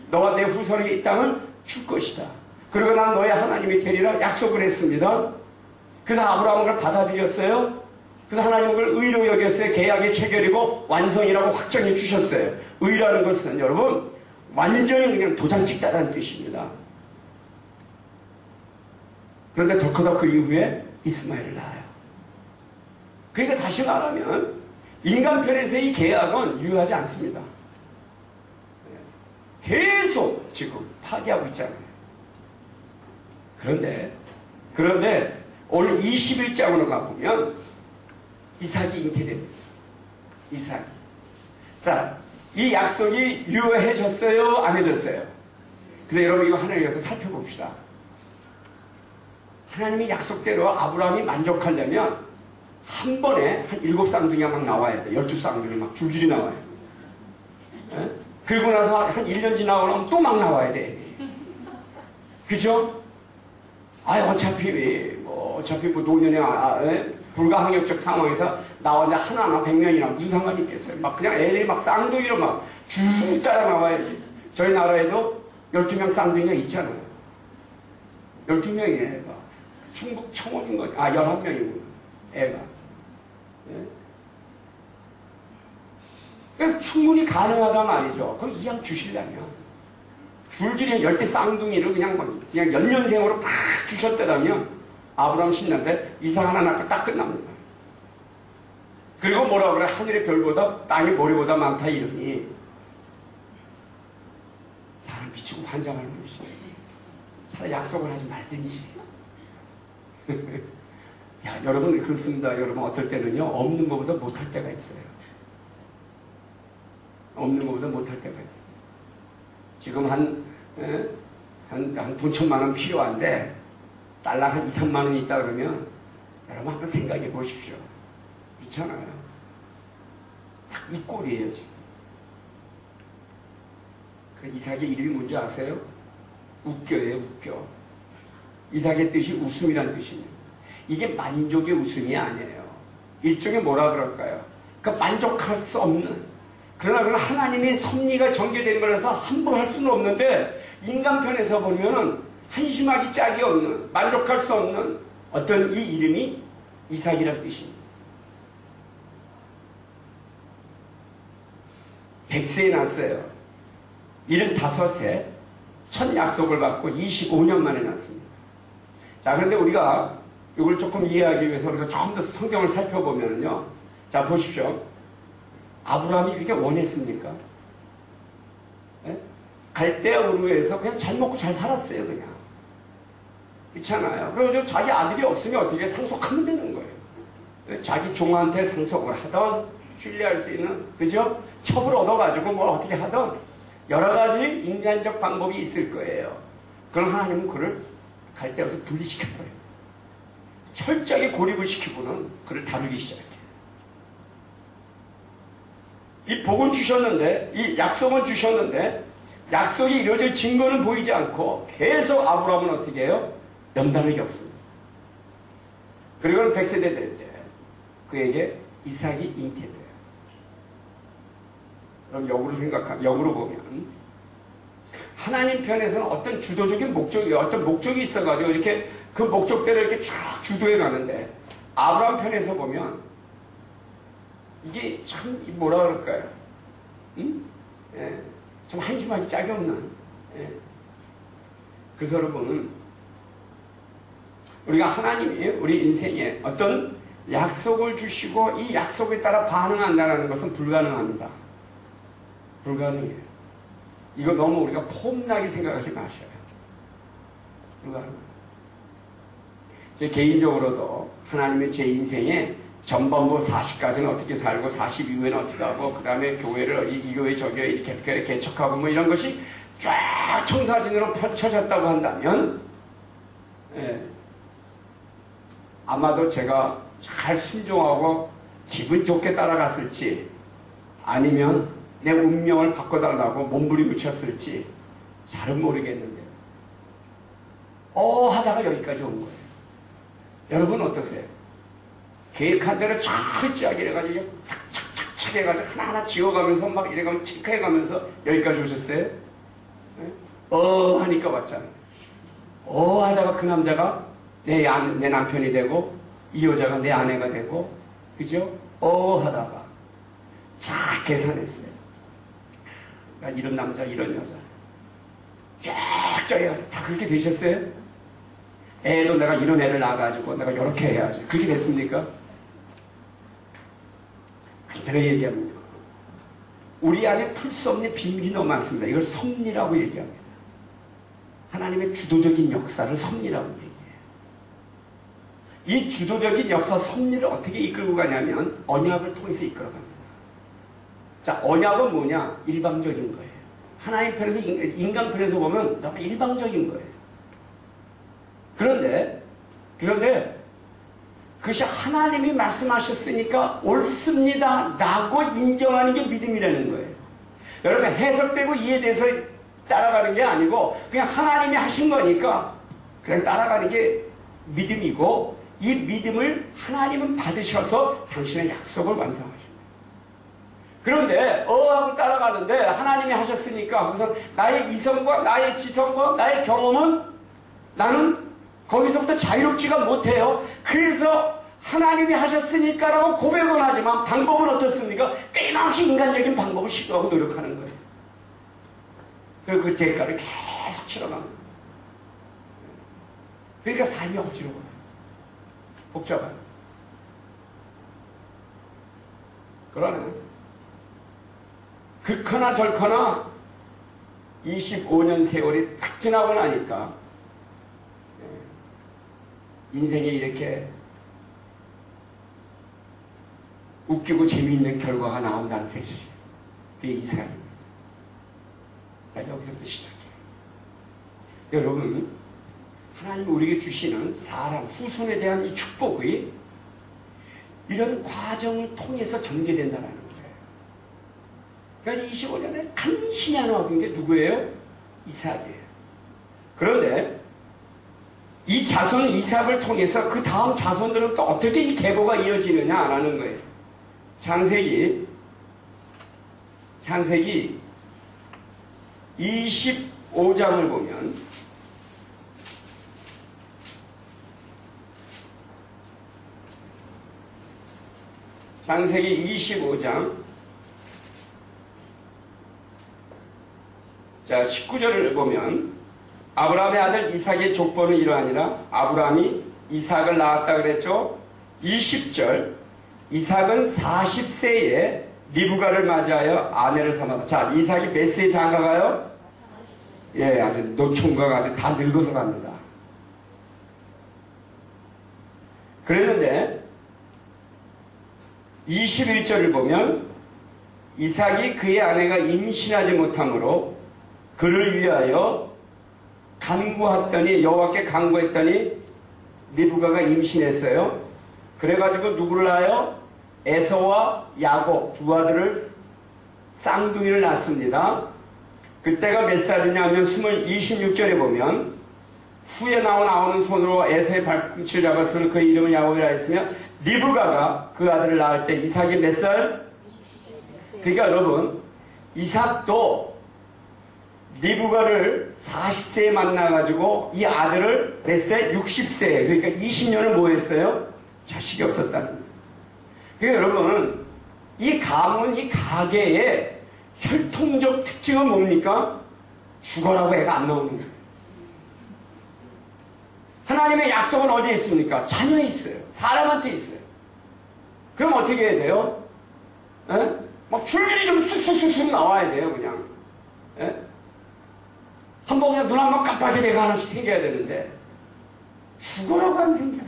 너와 내 후손에게 이 땅을 줄 것이다. 그리고 난 너의 하나님이 되리라 약속을 했습니다. 그래서 아브라함은 그걸 받아들였어요. 그래서 하나님은 그걸 의로 여겼어요. 계약의 체결이고 완성이라고 확정해 주셨어요. 의라는 것은 여러분 완전히 그냥 도장 찍다라는 뜻입니다. 그런데 더 크다 그 이후에 이스마엘을 낳아요. 그러니까 다시 말하면 인간편에서의 이 계약은 유효하지 않습니다. 계속 지금 파기하고 있잖아요. 그런데 오늘 21장으로 가보면 이삭이 잉태됩니다. 이삭이. 자, 이 약속이 유효해졌어요? 안 해졌어요? 근데 여러분 이거 하나에 대해서 살펴봅시다. 하나님의 약속대로 아브라함이 만족하려면 한 번에 한 7쌍둥이가 막 나와야 돼. 12쌍둥이 막 줄줄이 나와요. 그리고 나서 한 1년 지나고 나면 또 막 나와야 돼. 그죠? 어차피 뭐 노년의 불가항력적 상황에서 나왔는데 하나나 100년이나 무슨 상관이 있겠어요. 막 그냥 애들이 막 쌍둥이로 막 쭉 따라 나와야 돼. 저희 나라에도 12명 쌍둥이가 있잖아요. 12명이에요, 애가. 충북 청원인 거지. 11명이구나. 애가. 그러니까 충분히 가능하단 말이죠. 그럼 이양 주실라면. 줄줄이 10대 쌍둥이를 그냥 연년생으로 팍 주셨더라면 아브라함 신난데 이삭 하나 낳고 딱 끝납니다. 그리고 뭐라 그래? 하늘의 별보다 땅의 모래보다 많다 이러니 사람 미치고 환장할 것이 차라리 약속을 하지 말든지. 야, 여러분 그렇습니다. 여러분 어떨 때는요 없는 것보다 못할 때가 있어요. 없는 것보다 못할 때가 있어요. 지금 돈 1,000만 원 필요한데 달랑 한 2, 3만 원이 있다 그러면 여러분 한번 생각해 보십시오. 있잖아요. 딱 이 꼴이에요 지금. 그 이삭의 이름이 뭔지 아세요? 웃겨예요. 웃겨. 이삭의 뜻이 웃음이란 뜻입니다. 이게 만족의 웃음이 아니에요. 일종의 뭐라 그럴까요? 그러니까 만족할 수 없는, 그러나 하나님의 섭리가 전개된 거라서 함부로 할 수는 없는데 인간 편에서 보면은 한심하기 짝이 없는, 만족할 수 없는 어떤 이 이름이 이삭이라는 뜻입니다. 100세에 났어요. 75세 첫 약속을 받고 25년 만에 났습니다. 자, 그런데 우리가 이걸 조금 이해하기 위해서 우리가 조금 더 성경을 살펴보면요. 자, 보십시오. 아브라함이 그렇게 원했습니까? 갈대아 우르에서 그냥 잘 먹고 잘 살았어요, 그냥. 그렇잖아요. 그리고 자기 아들이 없으면 어떻게 상속하면 되는 거예요. 자기 종한테 상속을 하던 신뢰할 수 있는 그죠? 첩을 얻어가지고 뭘 어떻게 하던 여러 가지 인간적 방법이 있을 거예요. 그럼 하나님은 그를 갈 데 없이 분리시켜버려요. 철저하게 고립을 시키고는 그를 다루기 시작해요. 이 복은 주셨는데, 이 약속은 주셨는데, 약속이 이루어질 증거는 보이지 않고 계속 아브라함은 어떻게 해요? 연단을 겪습니다. 그리고는 100세대 될 때 그에게 이삭이 잉태돼요. 그럼 역으로 보면 하나님 편에서는 어떤 주도적인 어떤 목적이 있어가지고 이렇게 그 목적대로 이렇게 쭉 주도해 가는데 아브라함 편에서 보면 이게 참 뭐라 그럴까요? 예, 참 한심하기 짝이 없는. 예. 그래서 여러분 우리가 하나님이 우리 인생에 어떤 약속을 주시고 이 약속에 따라 반응한다는 것은 불가능합니다. 불가능해요. 이거 너무 우리가 폼나게 생각하지 마셔요. 불가능해요. 제 개인적으로도 하나님의 제 인생에 전반부 40까지는 어떻게 살고 40 이후에는 어떻게 하고 그 다음에 교회를 이 교회 저 교회 이렇게 개척하고 뭐 이런 것이 쫙 청사진으로 펼쳐졌다고 한다면 예, 아마도 제가 잘 순종하고 기분 좋게 따라갔을지 아니면 내 운명을 바꿔달라고 몸부림을 쳤을지 잘은 모르겠는데 하다가 여기까지 온 거예요. 여러분 어떠세요? 계획한 대로 철저하게 해가지고 착착착착 해가지고 하나하나 지워가면서 막 이래가면서 체크해가면서 여기까지 오셨어요? 네? 하니까 왔잖아요. 하다가 그 남자가 내 남편이 되고 이 여자가 내 아내가 되고 그죠? 하다가 잘 계산했어요. 이런 남자 이런 여자 쫙쫙 해가지고 다 그렇게 되셨어요? 애도 내가 이런 애를 낳아가지고 내가 이렇게 해야지. 그렇게 됐습니까? 내가 얘기합니다. 우리 안에 풀 수 없는 비밀이 너무 많습니다. 이걸 섭리라고 얘기합니다. 하나님의 주도적인 역사를 섭리라고 얘기해요. 이 주도적인 역사 섭리를 어떻게 이끌고 가냐면 언약을 통해서 이끌어갑니다. 자, 언약은 뭐냐? 일방적인 거예요. 하나님 편에서 인간 편에서 보면 너무 일방적인 거예요. 그런데 그것이 하나님이 말씀하셨으니까 옳습니다 라고 인정하는 게 믿음이라는 거예요. 여러분 해석되고 이해돼서 따라가는 게 아니고 그냥 하나님이 하신 거니까 그냥 따라가는 게 믿음이고 이 믿음을 하나님은 받으셔서 당신의 약속을 완성하십니다. 그런데 하고 따라가는데 하나님이 하셨으니까 그래서 나의 이성과 나의 지성과 나의 경험은 나는 거기서부터 자유롭지가 못해요. 그래서 하나님이 하셨으니까라고 고백은 하지만 방법은 어떻습니까? 끊임없이 인간적인 방법을 시도하고 노력하는 거예요. 그리고 그 대가를 계속 치러가는 거예요. 그러니까 삶이 어지러워요. 복잡해요. 그러네. 그거나 저거나 25년 세월이 탁 지나고 나니까 인생에 이렇게 웃기고 재미있는 결과가 나온다는 것이 그게 이삭입니다. 자, 여기서부터 시작해요. 여러분, 하나님 우리에게 주시는 사람, 후손에 대한 이 축복이 이런 과정을 통해서 전개된다는 거예요. 그래서 25년에 간신히 하나 얻은 게 누구예요? 이삭이에요. 그런데 이 자손 이삭을 통해서 그 다음 자손들은 또 어떻게 이 계보가 이어지느냐라는 거예요. 창세기 25장을 보면 창세기 25장 자 19절을 보면 아브라함의 아들 이삭의 족보는 이러하니라. 아브라함이 이삭을 낳았다 그랬죠. 20절 이삭은 40세에 리브가를 맞이하여 아내를 삼았다. 자, 이삭이 몇 세에 장가가요? 예, 아주 노총각 아주 다 늙어서 갑니다. 그랬는데 21절을 보면 이삭이 그의 아내가 임신하지 못하므로 그를 위하여 간구했더니 여호와께 간구했더니 리브가가 임신했어요. 그래가지고 누구를 낳아요? 에서와 야곱 두 아들을 쌍둥이를 낳습니다. 그때가 몇 살이냐면 26절에 보면 후에 나오는 손으로 에서의 발꿈치를 잡았으면 그 이름을 야곱이라 했으며 리브가가 그 아들을 낳을 때 이삭이 몇 살? 그러니까 여러분 이삭도 리브가를 40세에 만나가지고 이 아들을 몇 세? 60세에 그러니까 20년을 뭐 했어요? 자식이 없었다는 거예요. 그러니까 여러분 이 가문 이 가계의 혈통적 특징은 뭡니까? 죽어라고 애가 안 나오는 거예요. 하나님의 약속은 어디에 있습니까? 자녀에 있어요. 사람한테 있어요. 그럼 어떻게 해야 돼요? 에? 막 줄줄이 좀 쑥쑥쑥쑥 나와야 돼요, 그냥. 에? 한번 그냥 눈 한 번 깜빡이게 내가 하나씩 생겨야 되는데, 죽어라고 안 생겨요.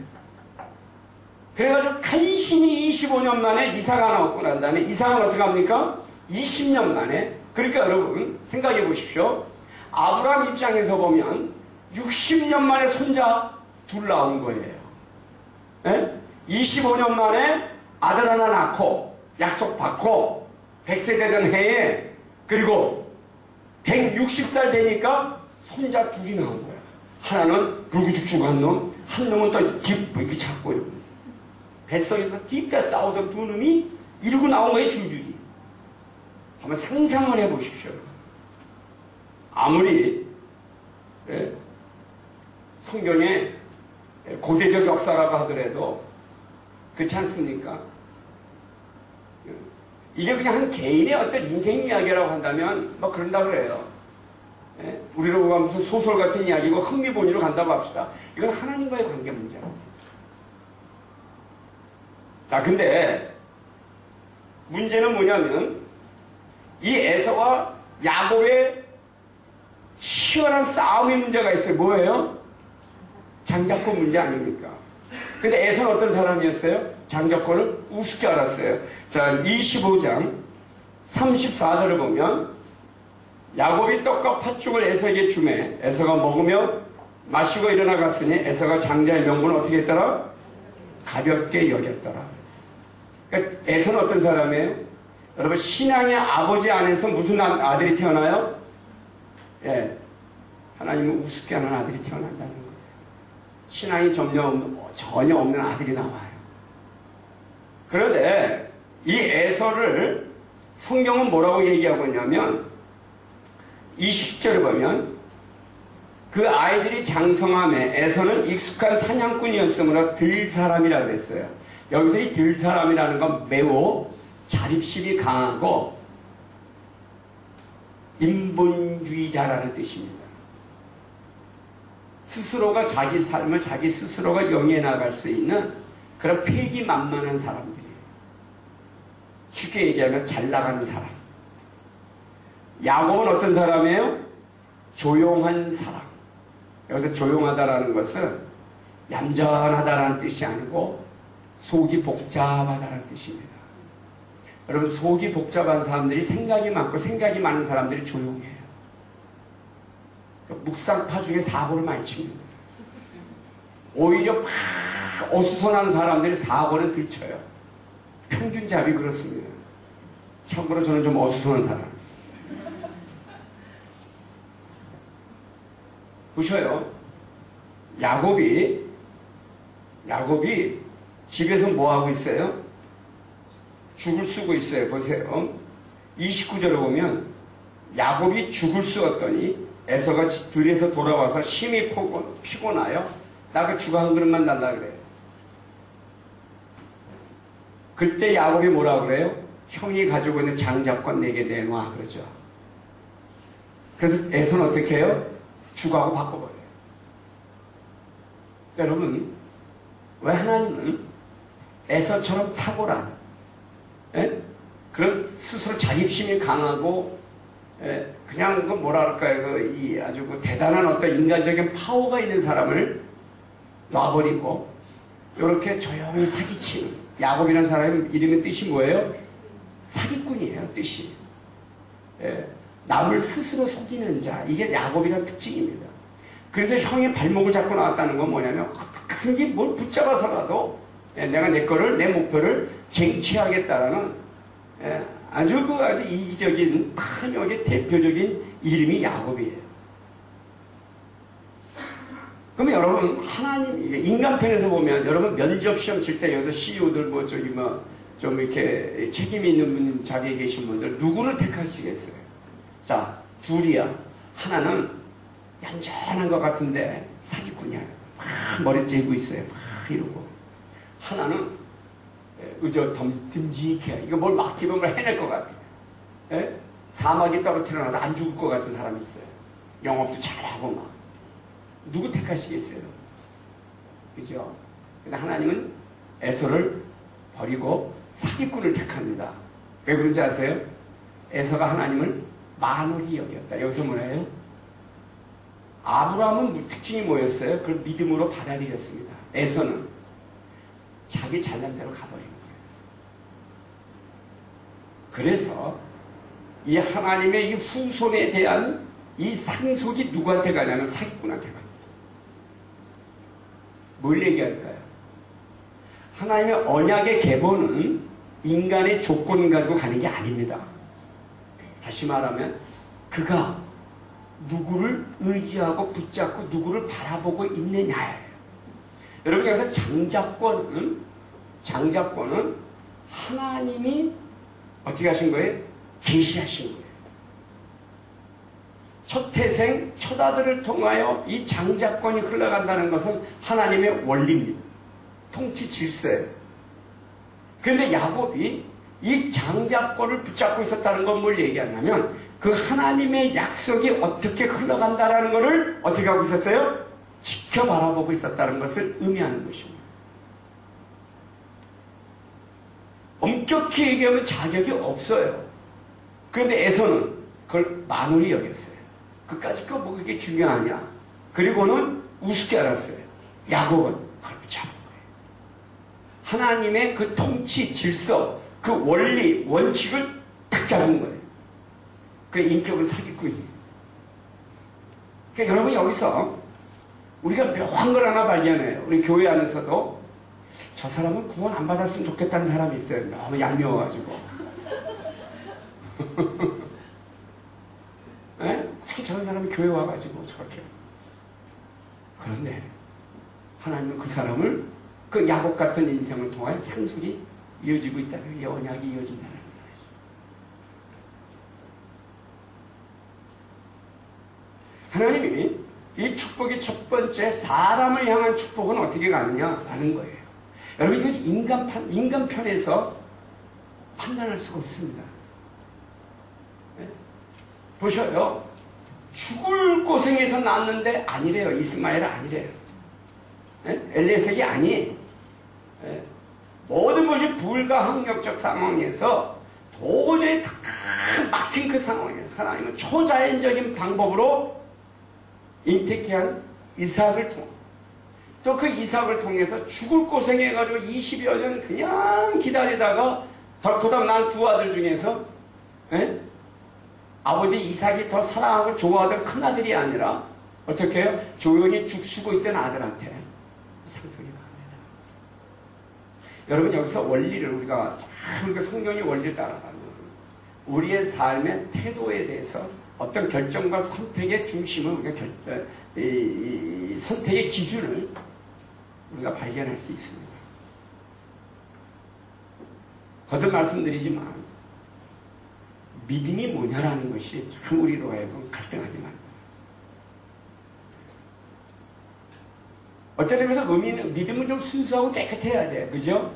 그래가지고 간신히 25년 만에 이삭 하나 얻고 난 다음에 이삭은 어떻게 합니까? 20년 만에. 그러니까 여러분, 생각해 보십시오. 아브라함 입장에서 보면 60년 만에 손자 둘 낳은 거예요. 에? 25년 만에 아들 하나 낳고 약속받고 100세 되던 해에 그리고 160살 되니까 손자 둘이 나온 거야. 하나는 불구죽죽한 놈, 한 놈은 또 이렇게 잡고 이러고 뱃속에서 딥다 싸우던 두 놈이 이러고 나온 거예요, 줄줄이. 한번 상상을 해보십시오. 아무리 성경에 고대적 역사라고 하더라도 그렇지 않습니까? 이게 그냥 한 개인의 어떤 인생 이야기라고 한다면 뭐 그런다고 그래요. 우리로 보면 무슨 소설 같은 이야기고 흥미본위로 간다고 합시다. 이건 하나님과의 관계 문제입니다. 자, 근데 문제는 뭐냐면 이 에서와 야곱의 치열한 싸움의 문제가 있어요. 뭐예요? 장자권 문제 아닙니까? 근데 에서는 어떤 사람이었어요? 장자권을 우습게 알았어요. 자, 25장 34절을 보면 야곱이 떡과 팥죽을 에서에게 주매 에서가 먹으며 마시고 일어나 갔으니 에서가 장자의 명분을 어떻게 했더라? 가볍게 여겼더라. 그러니까 에서는 어떤 사람이에요? 여러분 신앙의 아버지 안에서 무슨 아들이 태어나요? 예, 하나님은 우습게 하는 아들이 태어난다는 거예요. 신앙이 전혀 없는 아들이 나와요. 그런데 이 에서를 성경은 뭐라고 얘기하고 있냐면 20절을 보면 그 아이들이 장성함에 에서는 익숙한 사냥꾼이었으므로 들사람이라고 그랬어요. 여기서 이 들사람이라는 건 매우 자립심이 강하고 인본주의자라는 뜻입니다. 스스로가 자기 삶을 자기 스스로가 영위해 나갈 수 있는 그런 패기만만한 사람들이에요. 쉽게 얘기하면 잘 나가는 사람. 야곱은 어떤 사람이에요? 조용한 사람. 여기서 조용하다라는 것은 얌전하다라는 뜻이 아니고 속이 복잡하다라는 뜻입니다. 여러분 속이 복잡한 사람들이 생각이 많고 생각이 많은 사람들이 조용해요. 묵상파 중에 사고를 많이 칩니다. 오히려 막 어수선한 사람들이 사고를 들쳐요. 평균잡이 그렇습니다. 참고로 저는 좀 어수선한 사람. 보셔요. 야곱이 집에서 뭐 하고 있어요? 죽을 쓰고 있어요. 보세요. 29절을 보면 야곱이 죽을 쓰었더니 에서가 들에서 돌아와서 심히 피곤하여 나 그 죽어 한 그릇만 달라 그래요. 그때 야곱이 뭐라 그래요? 형이 가지고 있는 장자권 내게 내놔 그러죠. 그래서 에서는 어떻게 해요? 죽하고 바꿔버려요. 여러분 왜 하나님은 에서처럼 탁월한 그런 스스로 자립심이 강하고 그냥 그 뭐랄까요 이 아주 그 대단한 어떤 인간적인 파워가 있는 사람을 놔버리고 이렇게 조용히 사기치는 야곱이라는 사람의 이름의 뜻이 뭐예요? 사기꾼이에요, 뜻이. 예, 남을 스스로 속이는 자, 이게 야곱이라는 특징입니다. 그래서 형의 발목을 잡고 나왔다는 건 뭐냐면 어떻게든지 뭘 붙잡아서라도 내가 내 거를, 내 목표를 쟁취하겠다라는 아주 이기적인 탐욕의 대표적인 이름이 야곱이에요. 그러면 여러분, 하나님, 인간 편에서 보면 여러분 면접 시험 칠 때 여기서 CEO들 좀 이렇게 책임이 있는 분 자리에 계신 분들 누구를 택하시겠어요? 자, 둘이야. 하나는 얌전한 것 같은데 사기꾼이야. 막 머리 째고 있어요. 막 이러고. 하나는 듬직해. 이거 뭘 맡기면 걸 해낼 것 같아. 예? 사막이 떨어뜨려놔도 안 죽을 것 같은 사람이 있어요. 영업도 잘하고 막. 누구 택하시겠어요? 그죠? 근데 하나님은 에서를 버리고 사기꾼을 택합니다. 왜 그런지 아세요? 에서가 하나님을 만홀히 여겼다. 여기서 뭐래요? 아브라함은 특징이 뭐였어요? 그걸 믿음으로 받아들였습니다. 에서는 자기 잘난 대로 가버린 거예요. 그래서 이 하나님의 이 후손에 대한 이 상속이 누구한테 가냐면 사기꾼한테 갑니다. 뭘 얘기할까요? 하나님의 언약의 계보는 인간의 조건 가지고 가는 게 아닙니다. 다시 말하면 그가 누구를 의지하고 붙잡고 누구를 바라보고 있느냐예요. 여러분 여기서 장자권은 하나님이 어떻게 하신 거예요? 계시하신 거예요. 첫 태생, 첫 아들을 통하여 이 장자권이 흘러간다는 것은 하나님의 원리입니다. 통치 질서예요. 그런데 야곱이 이 장자권을 붙잡고 있었다는 건 뭘 얘기하냐면 그 하나님의 약속이 어떻게 흘러간다는 것을 어떻게 하고 있었어요? 지켜 바라보고 있었다는 것을 의미하는 것입니다. 엄격히 얘기하면 자격이 없어요. 그런데 에서는 그걸 만홀히 여겼어요. 그까짓 거 뭐 그게 중요하냐. 그리고는 우습게 알았어요. 야곱은 그걸 붙잡은 거예요. 하나님의 그 통치, 질서, 그 원리, 원칙을 딱 잡은 거예요. 그 인격은 사기꾼이에요. 그러니까 여러분 여기서 우리가 묘한 걸 하나 발견해요. 우리 교회 안에서도 저 사람은 구원 안 받았으면 좋겠다는 사람이 있어요. 너무 얄미워가지고. 네? 특히 저런 사람이 교회 와가지고 저렇게. 그런데 하나님은 그 사람을 그 야곱 같은 인생을 통해 상속이 이어지고 있다는, 이 언약이 이어진다는 거죠. 하나님이 이 축복의 첫 번째 사람을 향한 축복은 어떻게 가느냐 하는 거예요. 여러분 이것이 인간 편에서 판단할 수가 없습니다. 네? 보셔요. 죽을 고생해서 낳았는데 아니래요. 이스마엘 아니래요. 네? 엘리에sek이 아니에요. 네? 모든 것이 불가항력적 상황에서 도저히 탁 막힌 그 상황에서 하나님은 초자연적인 방법으로 잉태케 한 이삭을 통해 또 그 이삭을 통해서 죽을 고생해가지고 20여 년 그냥 기다리다가 덜커덕 난 두 아들 중에서 에? 아버지 이삭이 더 사랑하고 좋아하던 큰아들이 아니라 어떻게 해요? 조용히 죽쓰고 있던 아들한테 상속이 갑니다. 여러분 여기서 원리를 우리가 잘 성경의 원리를 따라가면 우리의 삶의 태도에 대해서 어떤 결정과 선택의 중심을 우리가 선택의 기준을 우리가 발견할 수 있습니다. 거듭 말씀드리지만 믿음이 뭐냐라는 것이 참 우리로 하여금 갈등하게 만듭니다. 어떤 의미에서 믿음은 좀 순수하고 깨끗해야 돼. 그죠?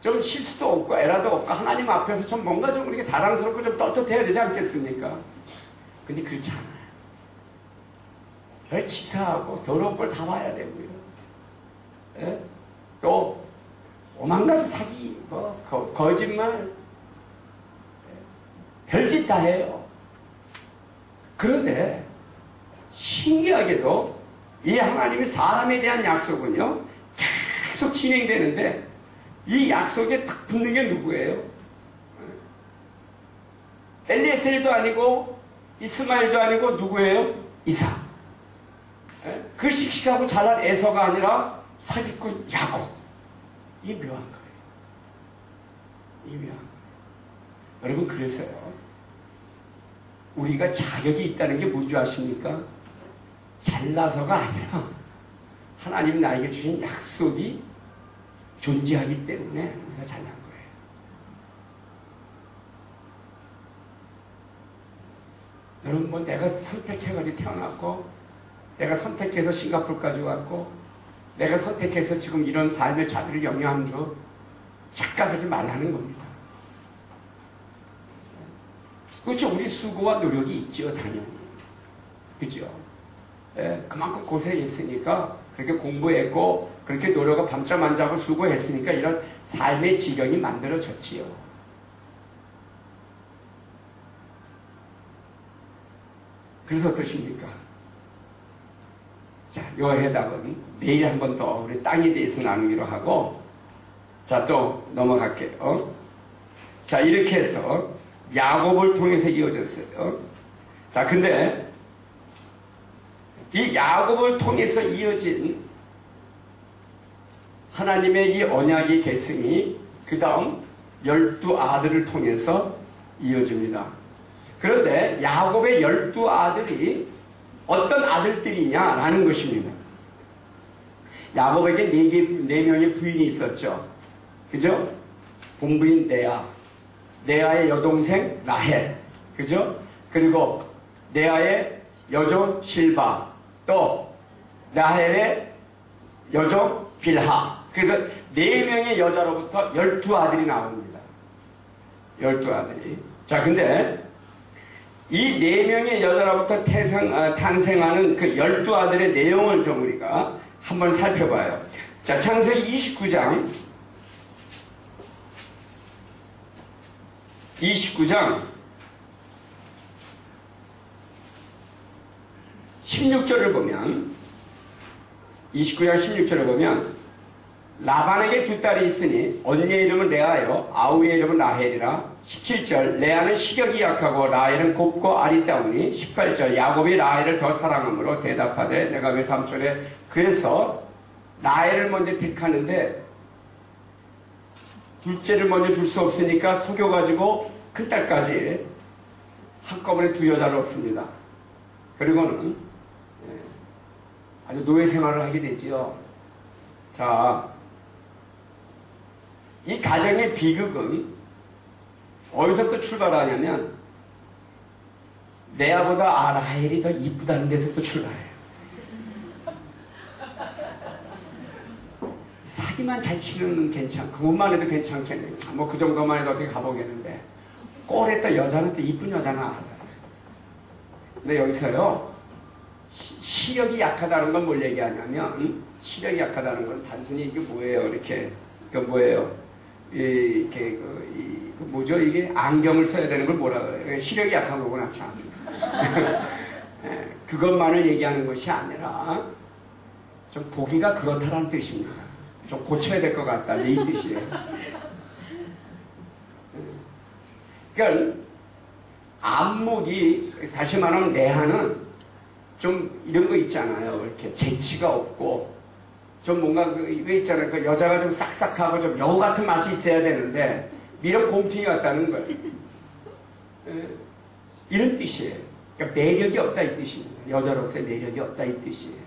좀 실수도 없고 에라도 없고 하나님 앞에서 좀 뭔가 좀 이렇게 자랑스럽고 좀 떳떳해야 되지 않겠습니까? 근데 그렇지 않아요. 별 치사하고 더러운 걸 다 봐야 되고요. 예? 또 오만 가지 사기, 거짓말, 별짓 다 해요. 그런데 신기하게도 이 하나님의 사람에 대한 약속은요 계속 진행되는데 이 약속에 딱 붙는 게 누구예요? 엘리에셀도 아니고 이스마엘도 아니고 누구예요? 이삭. 그 씩씩하고 잘난 에서가 아니라 사기꾼 야곱. 이게 묘한 거예요. 이게 묘한 거예요. 여러분, 그래서요, 우리가 자격이 있다는 게 뭔지 아십니까? 잘나서가 아니라 하나님 나에게 주신 약속이 존재하기 때문에 우리가 잘난 거예요. 여러분, 뭐 내가 선택해가지고 태어났고, 내가 선택해서 싱가포르까지 왔고, 내가 선택해서 지금 이런 삶의 자리를 영위한 줄 착각하지 말라는 겁니다. 그렇죠. 우리 수고와 노력이 있죠, 당연히. 그죠? 예, 그만큼 고생했으니까, 그렇게 공부했고, 그렇게 노력을 밤잠 안 자고 수고했으니까 이런 삶의 지경이 만들어졌지요. 그래서 어떠십니까? 자, 요 해답은 내일 한 번 더 우리 땅에 대해서 나누기로 하고, 자, 또 넘어갈게요. 자, 이렇게 해서 야곱을 통해서 이어졌어요. 자, 근데 이 야곱을 통해서 이어진 하나님의 이 언약의 계승이 그 다음 12아들을 통해서 이어집니다. 그런데 야곱의 12아들이 어떤 아들들이냐라는 것입니다. 야곱에게 네 명의 부인이 있었죠. 그죠? 본부인 레아, 레아의 여동생 라헬, 그죠? 그리고 레아의 여종 실바, 또 라헬의 여종 빌하. 그래서 4명의 여자로부터 12아들이 나옵니다. 12아들이. 자, 근데 이 4명의 여자로부터 탄생하는 그 12아들의 내용을 좀 우리가 한번 살펴봐요. 자, 창세기 29장 16절을 보면 29장 16절을 보면 라반에게 2딸이 있으니 언니의 이름은 레아요 아우의 이름은 라헬이라. 17절 레아는 시력이 약하고 라헬은 곱고 아리따우니. 18절 야곱이 라헬을 더 사랑함으로 대답하되 내가 왜 삼촌에. 그래서 라헬을 먼저 택하는데 둘째를 먼저 줄 수 없으니까 속여가지고 큰딸까지 한꺼번에 2 여자를 얻습니다. 그리고는 아주 노예 생활을 하게 되지요. 자, 이 가정의 비극은 어디서부터 출발하냐면 레아보다 라헬이 더 이쁘다는 데서부터 출발해요. 사기만 잘 치는 괜찮고 그것만 해도 괜찮겠네. 뭐 그 정도만 해도 어떻게 가보겠는데 꼴에 또 여자는 또 이쁜 여자는 하잖아요. 근데 여기서요, 시력이 약하다는 건 뭘 얘기하냐면, 시력이 약하다는 건 단순히 이게 뭐예요? 이렇게, 그 뭐예요? 이렇게, 그 뭐죠? 이게 안경을 써야 되는 걸 뭐라 그래요? 시력이 약한 거구나, 참. 그것만을 얘기하는 것이 아니라, 좀 보기가 그렇다는 뜻입니다. 좀 고쳐야 될 것 같다, 이 뜻이에요. 그러니까, 안목이, 다시 말하면 레아는 좀 이런 거 있잖아요. 이렇게 재치가 없고, 좀 뭔가 왜 있잖아요. 그 여자가 좀 싹싹하고 좀 여우 같은 맛이 있어야 되는데, 미련 곰퉁이 같다는 거예요. 이런 뜻이에요. 그러니까 매력이 없다 이 뜻입니다. 여자로서의 매력이 없다 이 뜻이에요.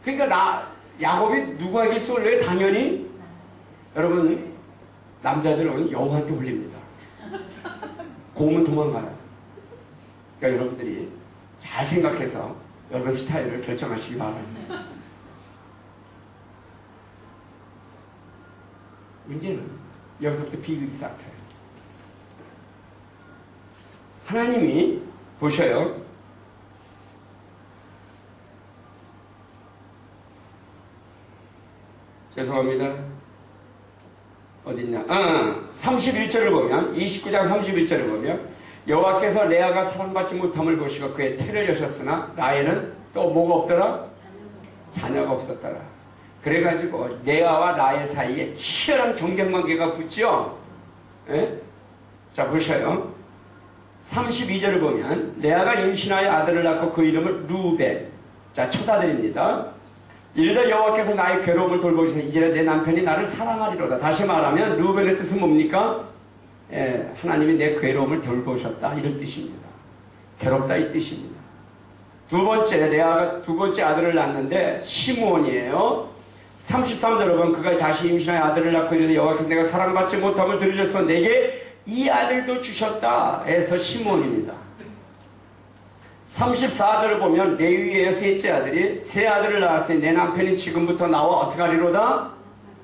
그러니까 야곱이 누구에게 쏠려요? 당연히 여러분, 남자들은 여우한테 홀립니다. 곰은 도망가요. 그러니까 여러분들이 잘 생각해서 여러분 스타일을 결정하시기 바랍니다. 문제는 여기서부터 비극이 시작해요. 하나님이 보셔요. 죄송합니다. 어딨냐? 31절을 보면, 29장 31절을 보면, 여호와께서 레아가 사랑받지 못함을 보시고 그의 태를 여셨으나 라헬은 또 뭐가 없더라? 자녀가 없었더라. 그래가지고 레아와 라헬 사이에 치열한 경쟁 관계가 붙죠. 예? 자 보셔요. 32절을 보면 레아가 임신하여 아들을 낳고 그 이름을 루벤. 자 쳐다드립니다. 이르되 여호와께서 나의 괴로움을 돌보시니 이제 내 남편이 나를 사랑하리로다. 다시 말하면 루벤의 뜻은 뭡니까? 예, 하나님이 내 괴로움을 돌보셨다 이런 뜻입니다. 괴롭다 이 뜻입니다. 두 번째 레아가 두 번째 아들을 낳는데 시므온이에요. 33절을 보면 그가 다시 임신하여 아들을 낳고 이르되 여호와께서 내가 사랑받지 못함을 들으셔서 내게 이 아들도 주셨다 해서 시므온입니다. 34절을 보면 레위의 셋째 아들이 세 아들을 낳았으니 내 남편이 지금부터 나와 어떻게 하리로다?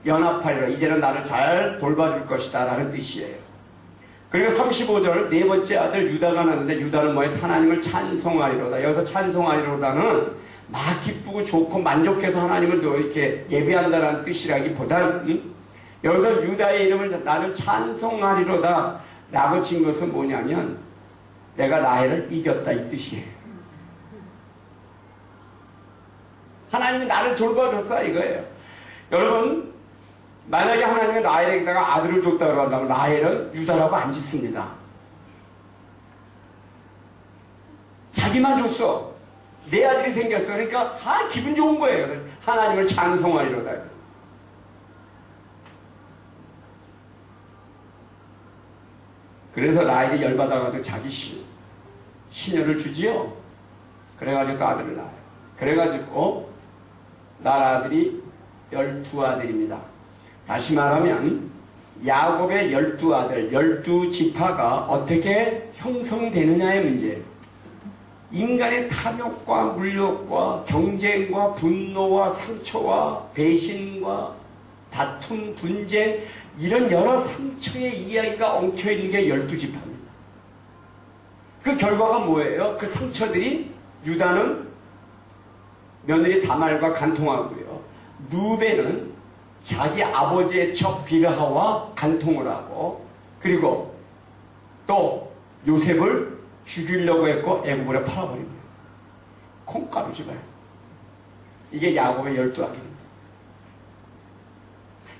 연합하리라. 이제는 나를 잘 돌봐줄 것이다 라는 뜻이에요. 그리고 35절 네 번째 아들 유다가 낳는데 유다는 뭐예요? 하나님을 찬송하리로다. 여기서 찬송하리로다는 막 기쁘고 좋고 만족해서 하나님을 이렇게 예배한다는 뜻이라기보다는 여기서 유다의 이름을 나는 찬송하리로다 라고 친 것은 뭐냐면 내가 라헬을 이겼다 이 뜻이에요. 하나님이 나를 돌봐줬다 이거예요. 여러분 만약에 하나님이 라헬에게다가 아들을 줬다고 한다면 라헬은 유다라고 안 짓습니다. 자기만 줬어. 내 아들이 생겼어. 그러니까 기분 좋은 거예요. 하나님을 찬송하리로다. 그래서 라헬이 열받아가지고 자기 시녀를 주지요. 그래가지고 또 아들을 낳아요. 그래가지고 나라들이 12아들입니다. 다시 말하면 야곱의 12아들, 12지파가 어떻게 형성되느냐의 문제예요. 인간의 탐욕과 물욕과 경쟁과 분노와 상처와 배신과 다툼, 분쟁 이런 여러 상처의 이야기가 엉켜있는 게 12지파입니다. 그 결과가 뭐예요? 그 상처들이 유다는 며느리 다말과 간통하고요. 루벤은 자기 아버지의 척 빌하와 간통을 하고 그리고 또 요셉을 죽이려고 했고 애굽으로 팔아버립니다. 콩가루 집어요. 이게 야곱의 12아들입니다.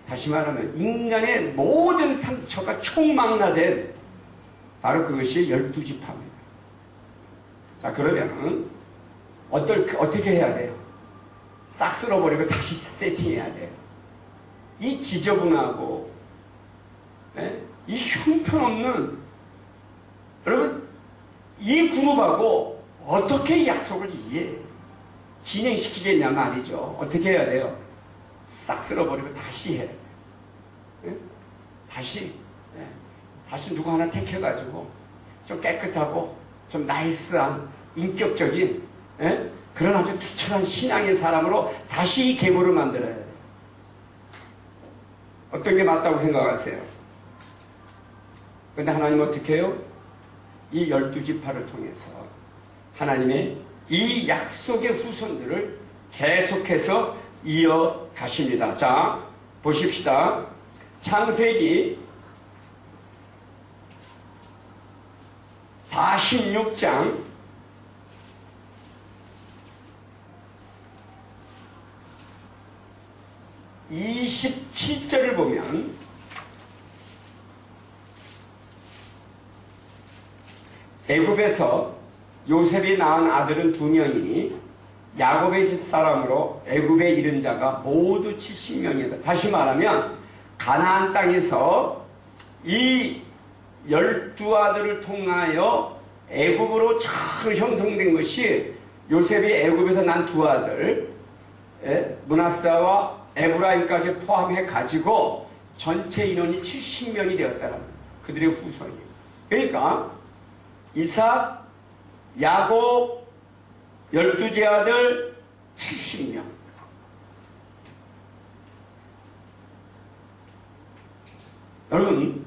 다시 말하면 인간의 모든 상처가 총망라된 바로 그것이 12지파입니다. 자 그러면 어떻게 해야 돼요? 싹 쓸어버리고 다시 세팅해야 돼요. 이 지저분하고 이 형편없는 여러분 이 그룹하고 어떻게 약속을 진행시키겠냐 말이죠. 어떻게 해야 돼요? 싹 쓸어버리고 다시 해. 다시 누구 하나 택해가지고 좀 깨끗하고 좀 나이스한 인격적인 그런 아주 투철한 신앙의 사람으로 다시 이 계보를 만들어야 돼요. 어떤 게 맞다고 생각하세요? 그런데 하나님은 어떻게 해요? 이 12지파를 통해서 하나님의 이 약속의 후손들을 계속해서 이어가십니다. 자, 보십시다. 창세기 46장 27절을 보면 애굽에서 요셉이 낳은 아들은 2명이니 야곱의 집사람으로 애굽에 이른 자가 모두 70명이다. 다시 말하면 가나안 땅에서 이 12아들을 통하여 애굽으로 처음 형성된 것이 요셉이 애굽에서 난 2아들 므낫세와 에브라임까지 포함해 가지고 전체 인원이 70명이 되었다는 그들의 후손이. 그러니까 이삭, 야곱 12째 아들 70명. 여러분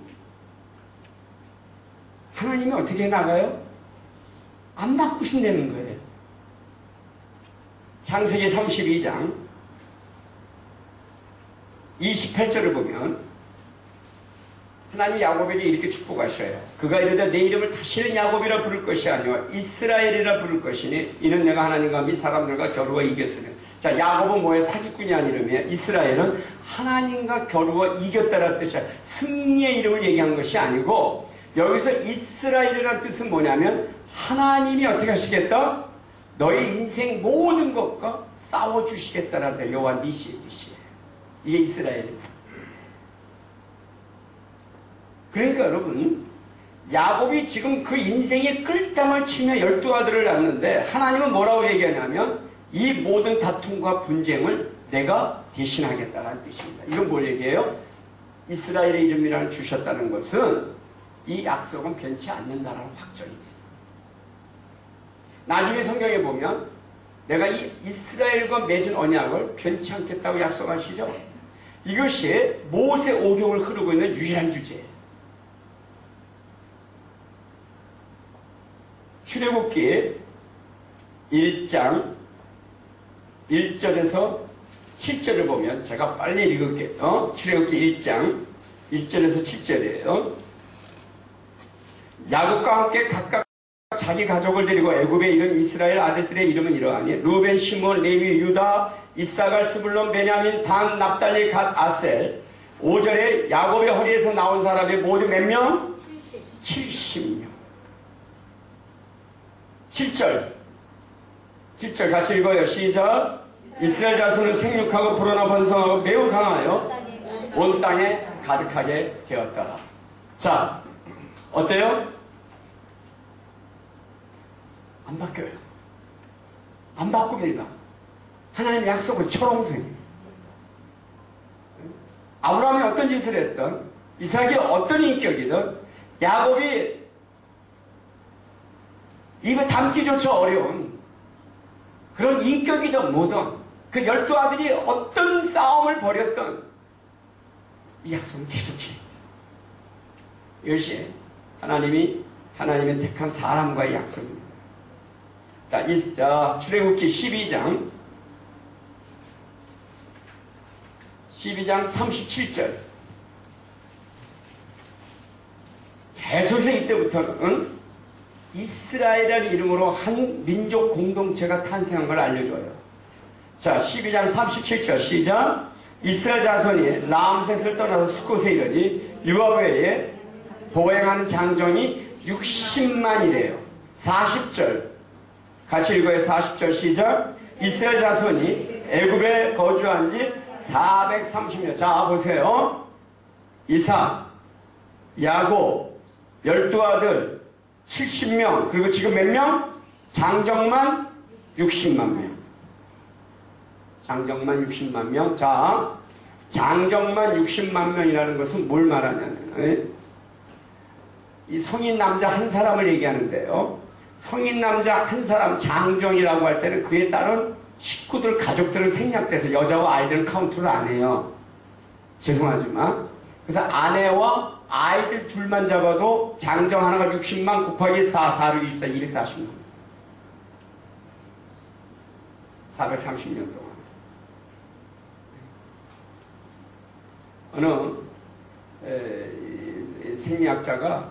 하나님이 어떻게 나가요? 안 바꾸신다는 거예요. 창세기 32장 28절을 보면 하나님이 야곱에게 이렇게 축복하셔요. 그가 이르되 내 이름을 다시는 야곱이라 부를 것이 아니라 이스라엘이라 부를 것이니 이는 내가 하나님과 및 사람들과 겨루어 이겼으니 자, 야곱은 뭐예요? 사기꾼이라는 이름이에요. 이스라엘은 하나님과 겨루어 이겼다라는 뜻이야. 승리의 이름을 얘기한 것이 아니고, 여기서 이스라엘이라는 뜻은 뭐냐면 하나님이 어떻게 하시겠다? 너의 인생 모든 것과 싸워주시겠다라는 뜻. 여호와 니시의 뜻이에요. 이게 이스라엘입니다. 그러니까 여러분, 야곱이 지금 그 인생의 끌당을 치며 12아들을 낳는데 하나님은 뭐라고 얘기하냐면 이 모든 다툼과 분쟁을 내가 대신하겠다는 뜻입니다. 이건 뭘 얘기해요? 이스라엘의 이름이라는 주셨다는 것은 이 약속은 변치 않는다는 확정입니다. 나중에 성경에 보면 내가 이 이스라엘과 맺은 언약을 변치 않겠다고 약속하시죠? 이것이 모세 오경을 흐르고 있는 유일한 주제예요. 출애굽기 1장 1절에서 7절을 보면 제가 빨리 읽을게요. 출애굽기 1장 1절에서 7절이에요. 야곱과 함께 각각 자기 가족을 데리고 애굽에 이른 이스라엘 아들들의 이름은 이러하니 루벤, 시몬, 레위, 유다, 이사갈, 스불론, 베냐민, 단, 납달리, 갓, 아셀. 5절에 야곱의 허리에서 나온 사람이 모두 몇 명? 70명. 7절 같이 읽어요. 시작. 이스라엘 자손은 생육하고 불어나 번성하고 매우 강하여 온 땅에 가득하게 되었다. 자, 어때요? 안 바뀌어요. 안 바꿉니다. 하나님 약속은 철옹생이에요. 아브라함이 어떤 짓을 했든, 이삭이 어떤 인격이든, 야곱이 입에 담기조차 어려운 그런 인격이든 뭐든 그 12아들이 어떤 싸움을 벌였든 이 약속은 계속 지킵니다. 이것이 하나님의 택한 사람과의 약속입니다. 자, 출애굽기 12장 37절. 계속해서 이때부터는 이스라엘이라는 이름으로 한 민족 공동체가 탄생한 걸 알려줘요. 자, 12장 37절 시작. 이스라엘 자손이 라암셋을 떠나서 수곳에 이르니 유아 외에 보행하는 장정이 60만이래요. 40절 같이 읽어요. 40절 시작. 이스라엘 자손이 애굽에 거주한 지 430년. 자, 보세요. 이삭, 야곱, 12아들 70명, 그리고 지금 몇 명? 장정만 60만 명. 장정만 60만 명. 자, 장정만 60만 명이라는 것은 뭘 말하냐면, 이 성인 남자 한 사람을 얘기하는데요. 성인 남자 한 사람, 장정이라고 할 때는 그에 따른 식구들, 가족들은 생략돼서 여자와 아이들은 카운트를 안 해요. 죄송하지만. 그래서 아내와 아이들 둘만 잡아도 장정 하나가 60만 곱하기 4, 4, 6, 24, 240만. 430년 동안. 어느 생리학자가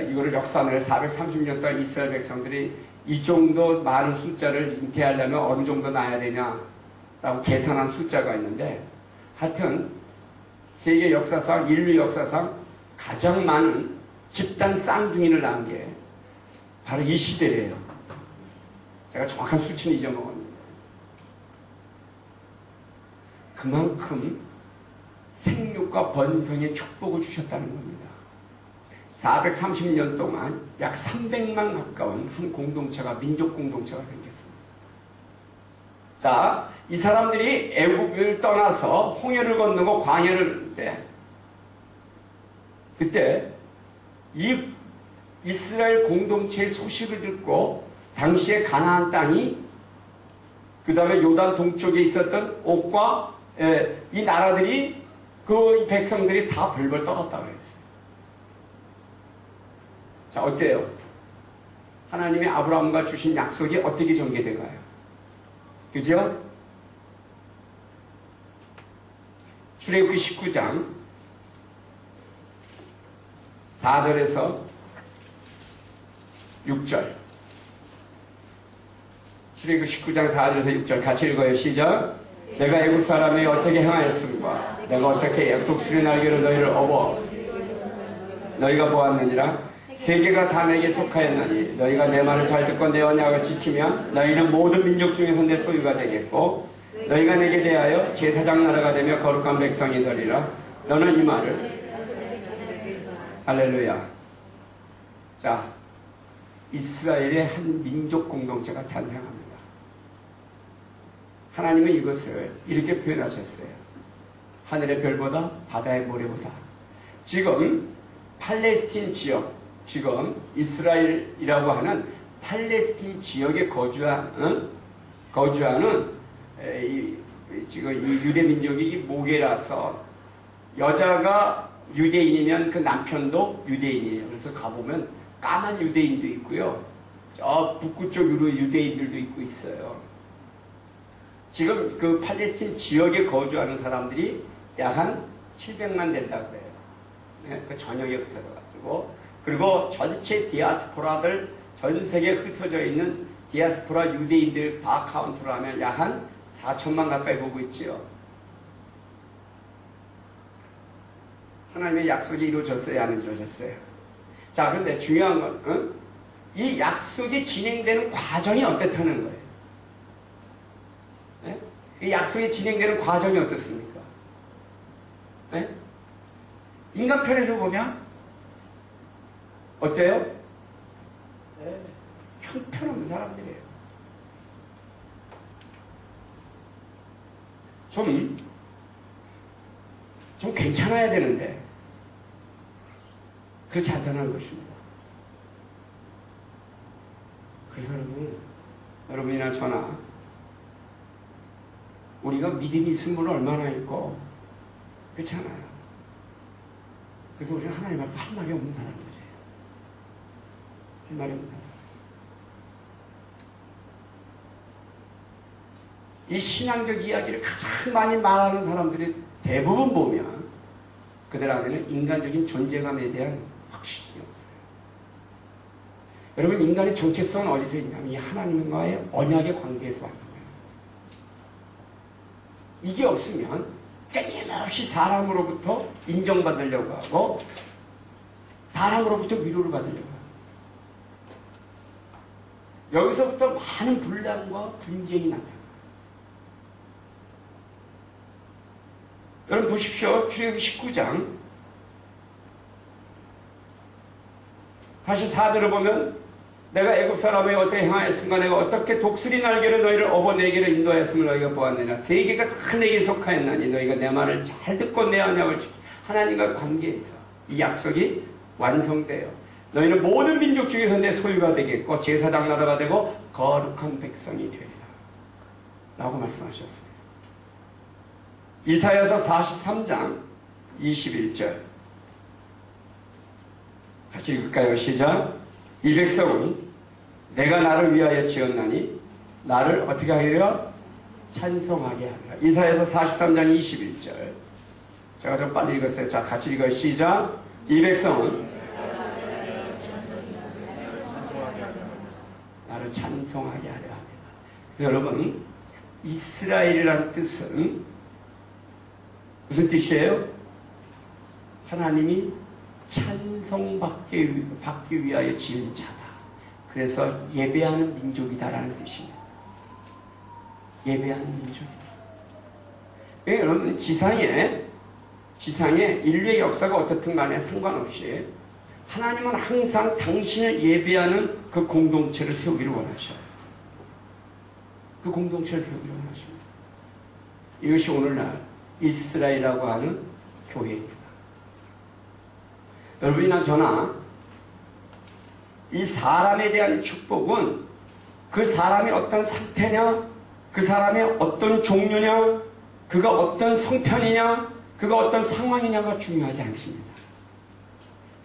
이거를 역산을 430년 동안 이스라엘 백성들이 이 정도 많은 숫자를 잉태하려면 어느 정도 낳아야 되냐라고 계산한 숫자가 있는데, 하여튼 세계 역사상, 인류 역사상 가장 많은 집단 쌍둥이를 낳은 게 바로 이 시대예요. 제가 정확한 수치는 잊어먹었는데 그만큼 생육과 번성의 축복을 주셨다는 겁니다. 430년 동안 약 300만 가까운 한 공동체가, 민족 공동체가 생겼습니다. 자, 이 사람들이 애굽을 떠나서 홍해를 건너고 광야를 그때 이 이스라엘 공동체의 소식을 듣고 당시에 가나안 땅이, 그 다음에 요단 동쪽에 있었던 옥과 이 나라들이, 그 백성들이 다 벌벌 떨었다고 했어요. 자, 어때요? 하나님의 아브라함과 주신 약속이 어떻게 전개된가요? 그죠? 출애굽기 19장 4절에서 6절. 출애굽 19장 4절에서 6절 같이 읽어요. 시작. 내가 애굽 사람이 어떻게 행하였음과 내가 어떻게 독수리 날개로 너희를 업어 너희가 보았느니라. 세계가 다 내게 속하였나니 너희가 내 말을 잘 듣고 내 언약을 지키면 너희는 모든 민족 중에서 내 소유가 되겠고 너희가 내게 대하여 제사장 나라가 되며 거룩한 백성이 되리라. 너는 이 말을 할렐루야. 자, 이스라엘의 한 민족 공동체가 탄생합니다. 하나님은 이것을 이렇게 표현하셨어요. 하늘의 별보다 바다의 모래보다. 지금 팔레스틴 지역, 지금 이스라엘이라고 하는 팔레스틴 지역에 거주하는 지금 이 유대 민족이 모계라서 여자가 유대인이면 그 남편도 유대인이에요. 그래서 가보면 까만 유대인도 있고요. 저 북구 쪽으로 유대인들도 있고 있어요. 지금 그 팔레스틴 지역에 거주하는 사람들이 약 한 700만 된다 그래요. 네? 그 전역에 흩어져가지고. 그리고 전체 디아스포라들, 전 세계에 흩어져 있는 디아스포라 유대인들 다 카운트로 하면 약 한 4천만 가까이 보고 있지요. 하나님의 약속이 이루어졌어요? 안 이루어졌어요? 자, 그런데 중요한 건, 이 약속이 진행되는 과정이 어떻다는 거예요? 네? 이 약속이 진행되는 과정이 어떻습니까? 네? 인간 편에서 보면 어때요? 네. 형편없는 사람들이에요. 좀 괜찮아야 되는데 그렇지 않다는 것입니다. 그래서 여러분이나 저나 우리가 믿음이 있으면 물론 얼마나 있고 그렇잖아요. 그래서 우리는 하나님 앞에서 할 말이 없는 사람들이에요. 할 말이 없는 사람. 이 신앙적 이야기를 가장 많이 말하는 사람들이 대부분 보면 그들 안에는 인간적인 존재감에 대한 확신이 없어요. 여러분, 인간의 정체성은 어디서 있냐면 이 하나님과의 언약의 관계에서 완성돼요. 이게 없으면 끊임없이 사람으로부터 인정받으려고 하고 사람으로부터 위로를 받으려고 하고 여기서부터 많은 분란과 분쟁이 나타납니다. 여러분 보십시오. 출애굽 19장 다시 4절을 보면 내가 애굽 사람에게 어떻게 행하였은가 내가 어떻게 독수리 날개로 너희를 업어 내게로 인도하였음을 너희가 보았느냐. 세계가 다 내게 속하였나니 너희가 내 말을 잘 듣고 내 언약을 지키고 하나님과 관계에서 이 약속이 완성돼요. 너희는 모든 민족 중에서 내 소유가 되겠고 제사장 나라가 되고 거룩한 백성이 되리라 라고 말씀하셨어요. 이사야서 43장 21절 같이 읽을까요? 시작. 이 백성은 내가 나를 위하여 지었나니 나를 어떻게 하리라? 찬송하게 하리라. 이사야서 43장 21절 제가 좀 빨리 읽었어요. 자, 같이 읽어요. 시작. 이 백성은 나를 찬송하게 하려 합니다. 그래서 여러분, 이스라엘이라는 뜻은 무슨 뜻이에요? 하나님이 찬송받기 위하여 지은 자다. 그래서 예배하는 민족이다라는 뜻입니다. 예배하는 민족이다. 여러분, 지상에 인류의 역사가 어떻든 간에 상관없이 하나님은 항상 당신을 예배하는 그 공동체를 세우기를 원하셔요. 그 공동체를 세우기를 원하십니다. 이것이 오늘날 이스라엘이라고 하는 교회입니다. 여러분이나 저나 이 사람에 대한 축복은 그 사람이 어떤 상태냐, 그 사람이 어떤 종류냐, 그가 어떤 성편이냐, 그가 어떤 상황이냐가 중요하지 않습니다.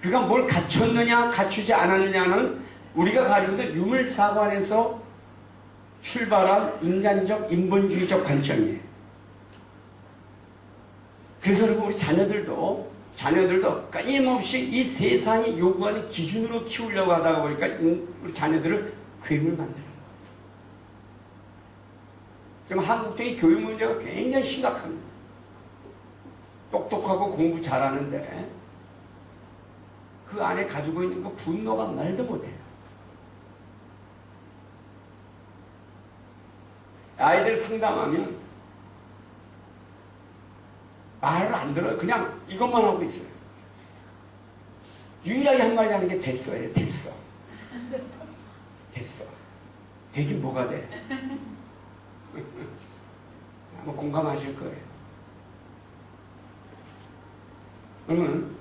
그가 뭘 갖췄느냐, 갖추지 않았느냐는 우리가 가지고 있는 유물사관에서 출발한 인간적, 인본주의적 관점이에요. 그래서 여러분, 우리 자녀들도 끊임없이 이 세상이 요구하는 기준으로 키우려고 하다가 보니까 우리 자녀들을 괴물 만드는 거예요. 지금 한국의 교육 문제가 굉장히 심각합니다. 똑똑하고 공부 잘하는데 그 안에 가지고 있는 그 분노가 말도 못해요. 아이들 상담하면 말을 안 들어요. 그냥 이것만 하고 있어요. 유일하게 한마디 하는 게 됐어요. 됐어. 됐어. 되긴 뭐가 돼. 아마 공감하실 거예요. 그러면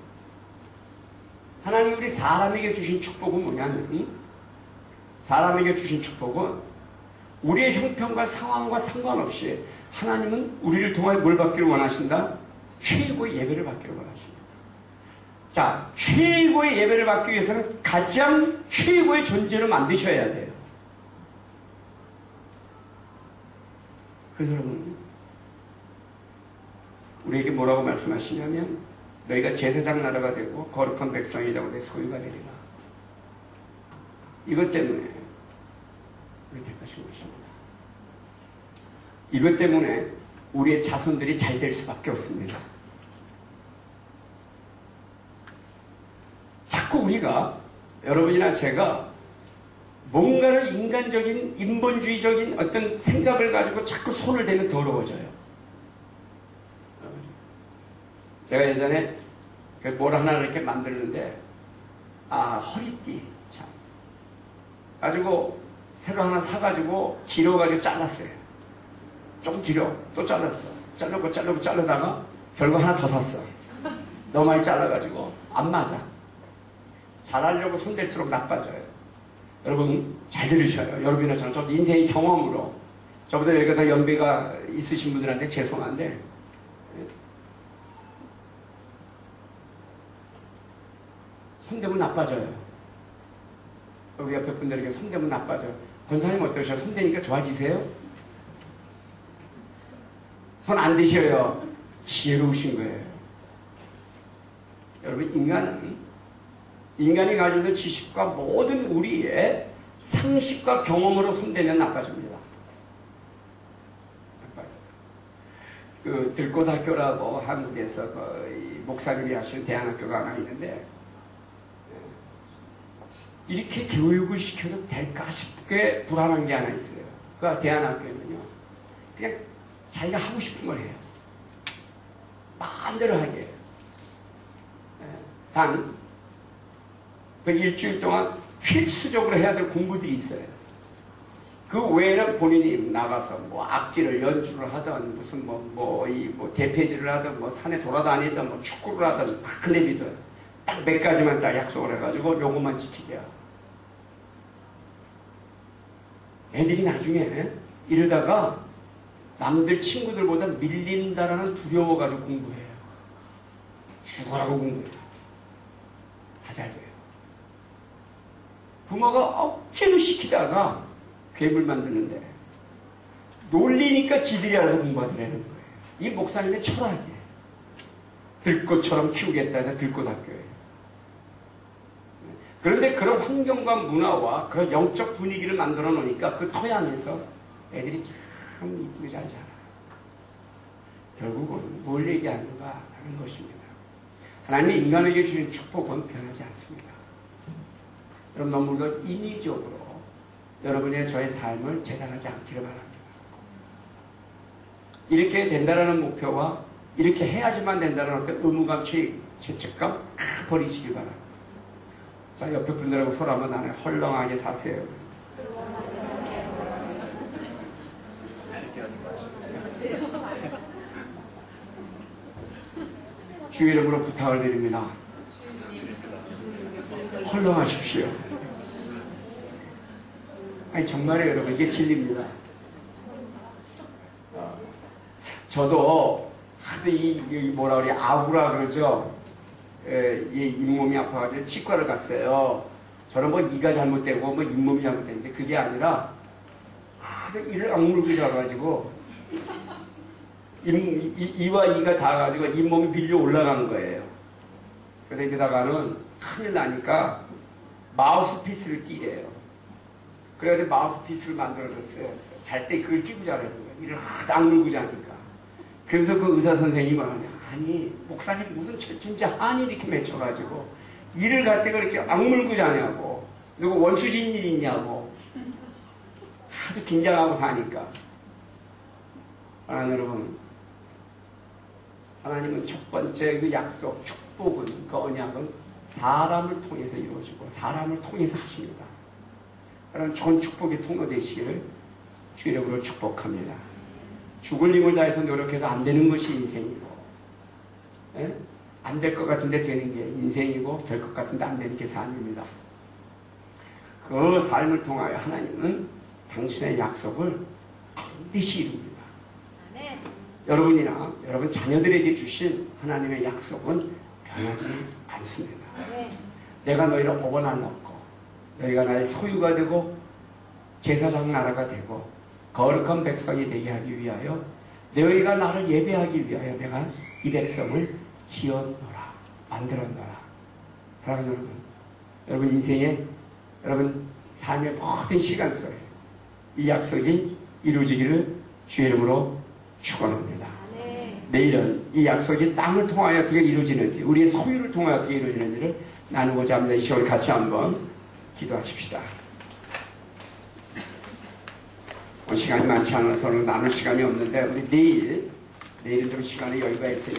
하나님 우리 사람에게 주신 축복은 뭐냐면 사람에게 주신 축복은 우리의 형편과 상황과 상관없이 하나님은 우리를 통하여 뭘 받기를 원하신다? 최고의 예배를 받기를 원하십니다. 자, 최고의 예배를 받기 위해서는 가장 최고의 존재를 만드셔야 돼요. 그래서 여러분, 우리에게 뭐라고 말씀하시냐면 너희가 제사장 나라가 되고 거룩한 백성이 되고 내 소유가 되리라. 이것 때문에 우리 택하신 것입니다. 이것 때문에 우리의 자손들이 잘 될 수밖에 없습니다. 자꾸 우리가 여러분이나 제가 뭔가를 인간적인 인본주의적인 어떤 생각을 가지고 자꾸 손을 대면 더러워져요. 제가 예전에 뭘 하나 이렇게 만들는데 허리띠 참 가지고 새로 하나 사가지고 길어가지고 잘랐어요. 좀 길어 또 잘랐어. 자르다가 결국 하나 더 샀어. 너무 많이 잘라가지고 안 맞아. 잘하려고 손댈수록 나빠져요. 여러분 잘 들으셔요. 여러분이나 저도 인생의 경험으로 저보다 여기가 더 연배가 있으신 분들한테 죄송한데 손대면 나빠져요. 우리 옆에 분들에게 손대면 나빠져요. 권사님 어떠셔요? 손대니까 좋아지세요? 손 안 드셔요. 지혜로우신 거예요. 여러분 인간이 가지고 있는 지식과 모든 우리의 상식과 경험으로 손대면 나빠집니다. 그 들꽃학교라고 한국에서 목사님이 하시는 대안학교가 하나 있는데 이렇게 교육을 시켜도 될까 싶게 불안한 게 하나 있어요. 그 대안학교는요. 그냥 자기가 하고 싶은 걸 해요. 마음대로 하게 해요. 단 그 일주일 동안 필수적으로 해야 될 공부들이 있어요. 그 외에는 본인이 나가서 뭐 악기를 연주를 하든 무슨 뭐 대패질을 하든 뭐 산에 돌아다니든 뭐 축구를 하든 다 내비둬요. 딱 몇 가지만 딱 약속을 해가지고 요것만 지키게 해요. 애들이 나중에 이러다가 남들 친구들보다 밀린다라는 두려워가지고 공부해요. 죽어라고 공부해요. 다 잘 돼요. 부모가 억지로 시키다가 괴물 만드는데 놀리니까 지들이 알아서 공부하더라는 거예요. 이 목사님의 철학이에요. 들꽃처럼 키우겠다 해서 들꽃학교예요. 그런데 그런 환경과 문화와 그런 영적 분위기를 만들어 놓으니까 그 토양에서 애들이 참 이쁘게 잘 자라요. 결국은 뭘 얘기하는가 하는 것입니다. 하나님이 인간에게 주신 축복은 변하지 않습니다. 여러분 너무 인위적으로 여러분의 저의 삶을 재단하지 않기를 바랍니다. 이렇게 된다라는 목표와 이렇게 해야지만 된다는 어떤 의무감, 죄책감 버리시길 바랍니다. 자, 옆에 분들하고 서로 한번 나는 헐렁하게 사세요. 주의 이름으로 부탁을 드립니다. 헐렁하십시오. 아니 정말요 여러분 이게 진리입니다. 저도 하도 이 뭐라 그래 아우라 그러죠. 이 잇몸이 아파가지고 치과를 갔어요. 저는 뭐 이가 잘못되고 뭐 잇몸이 잘못됐는데 그게 아니라 하도 이를 악물고 자가지고 이와 이가 닿아가지고 잇몸이 밀려 올라간 거예요. 그래서 이러다가는 큰일 나니까 마우스피스를 끼래요. 그래가지고 마우스피스를 만들어줬어요. 잘 때 그걸 끼고 자라는 거예요. 이를 하도 악물고 자니까. 그래서 그 의사 선생님이 뭐하냐. 아니, 목사님 무슨 진짜 한이 이렇게 맺혀가지고 일을 갈 때 그렇게 악물고 자냐고. 누구 원수진 일 있냐고. 하도 긴장하고 사니까. 하나님 여러분, 하나님은 첫 번째 그 약속, 축복은, 그 언약은 사람을 통해서 이루어지고 사람을 통해서 하십니다. 그런 좋은 축복의 통로 되시기를 주의 이름으로 축복합니다. 죽을 힘을 다해서 노력해도 안 되는 것이 인생이고, 안 될 것 같은데 되는 게 인생이고, 될 것 같은데 안 되는 게 삶입니다. 그 삶을 통하여 하나님은 당신의 약속을 반드시 이룹니다. 네. 여러분이나 여러분 자녀들에게 주신 하나님의 약속은 변하지 않습니다. 네. 내가 너희를 업어나 넣고 너희가 나의 소유가 되고 제사장 나라가 되고 거룩한 백성이 되게 하기 위하여 너희가 나를 예배하기 위하여 내가 이 백성을 지었노라, 만들었노라. 사랑하는 여러분, 여러분 인생에, 여러분 삶의 모든 시간 속에 이 약속이 이루어지기를 주의 이름으로 축원합니다. 네. 내일은 이 약속이 땅을 통하여 어떻게 이루어지는지, 우리의 소유를 통하여 어떻게 이루어지는지를 나누고자 합니다. 이 시간 같이 한번 기도하십시다. 시간이 많지 않아서는 나눌 시간이 없는데 우리 내일은 좀 시간에 여유가 있으니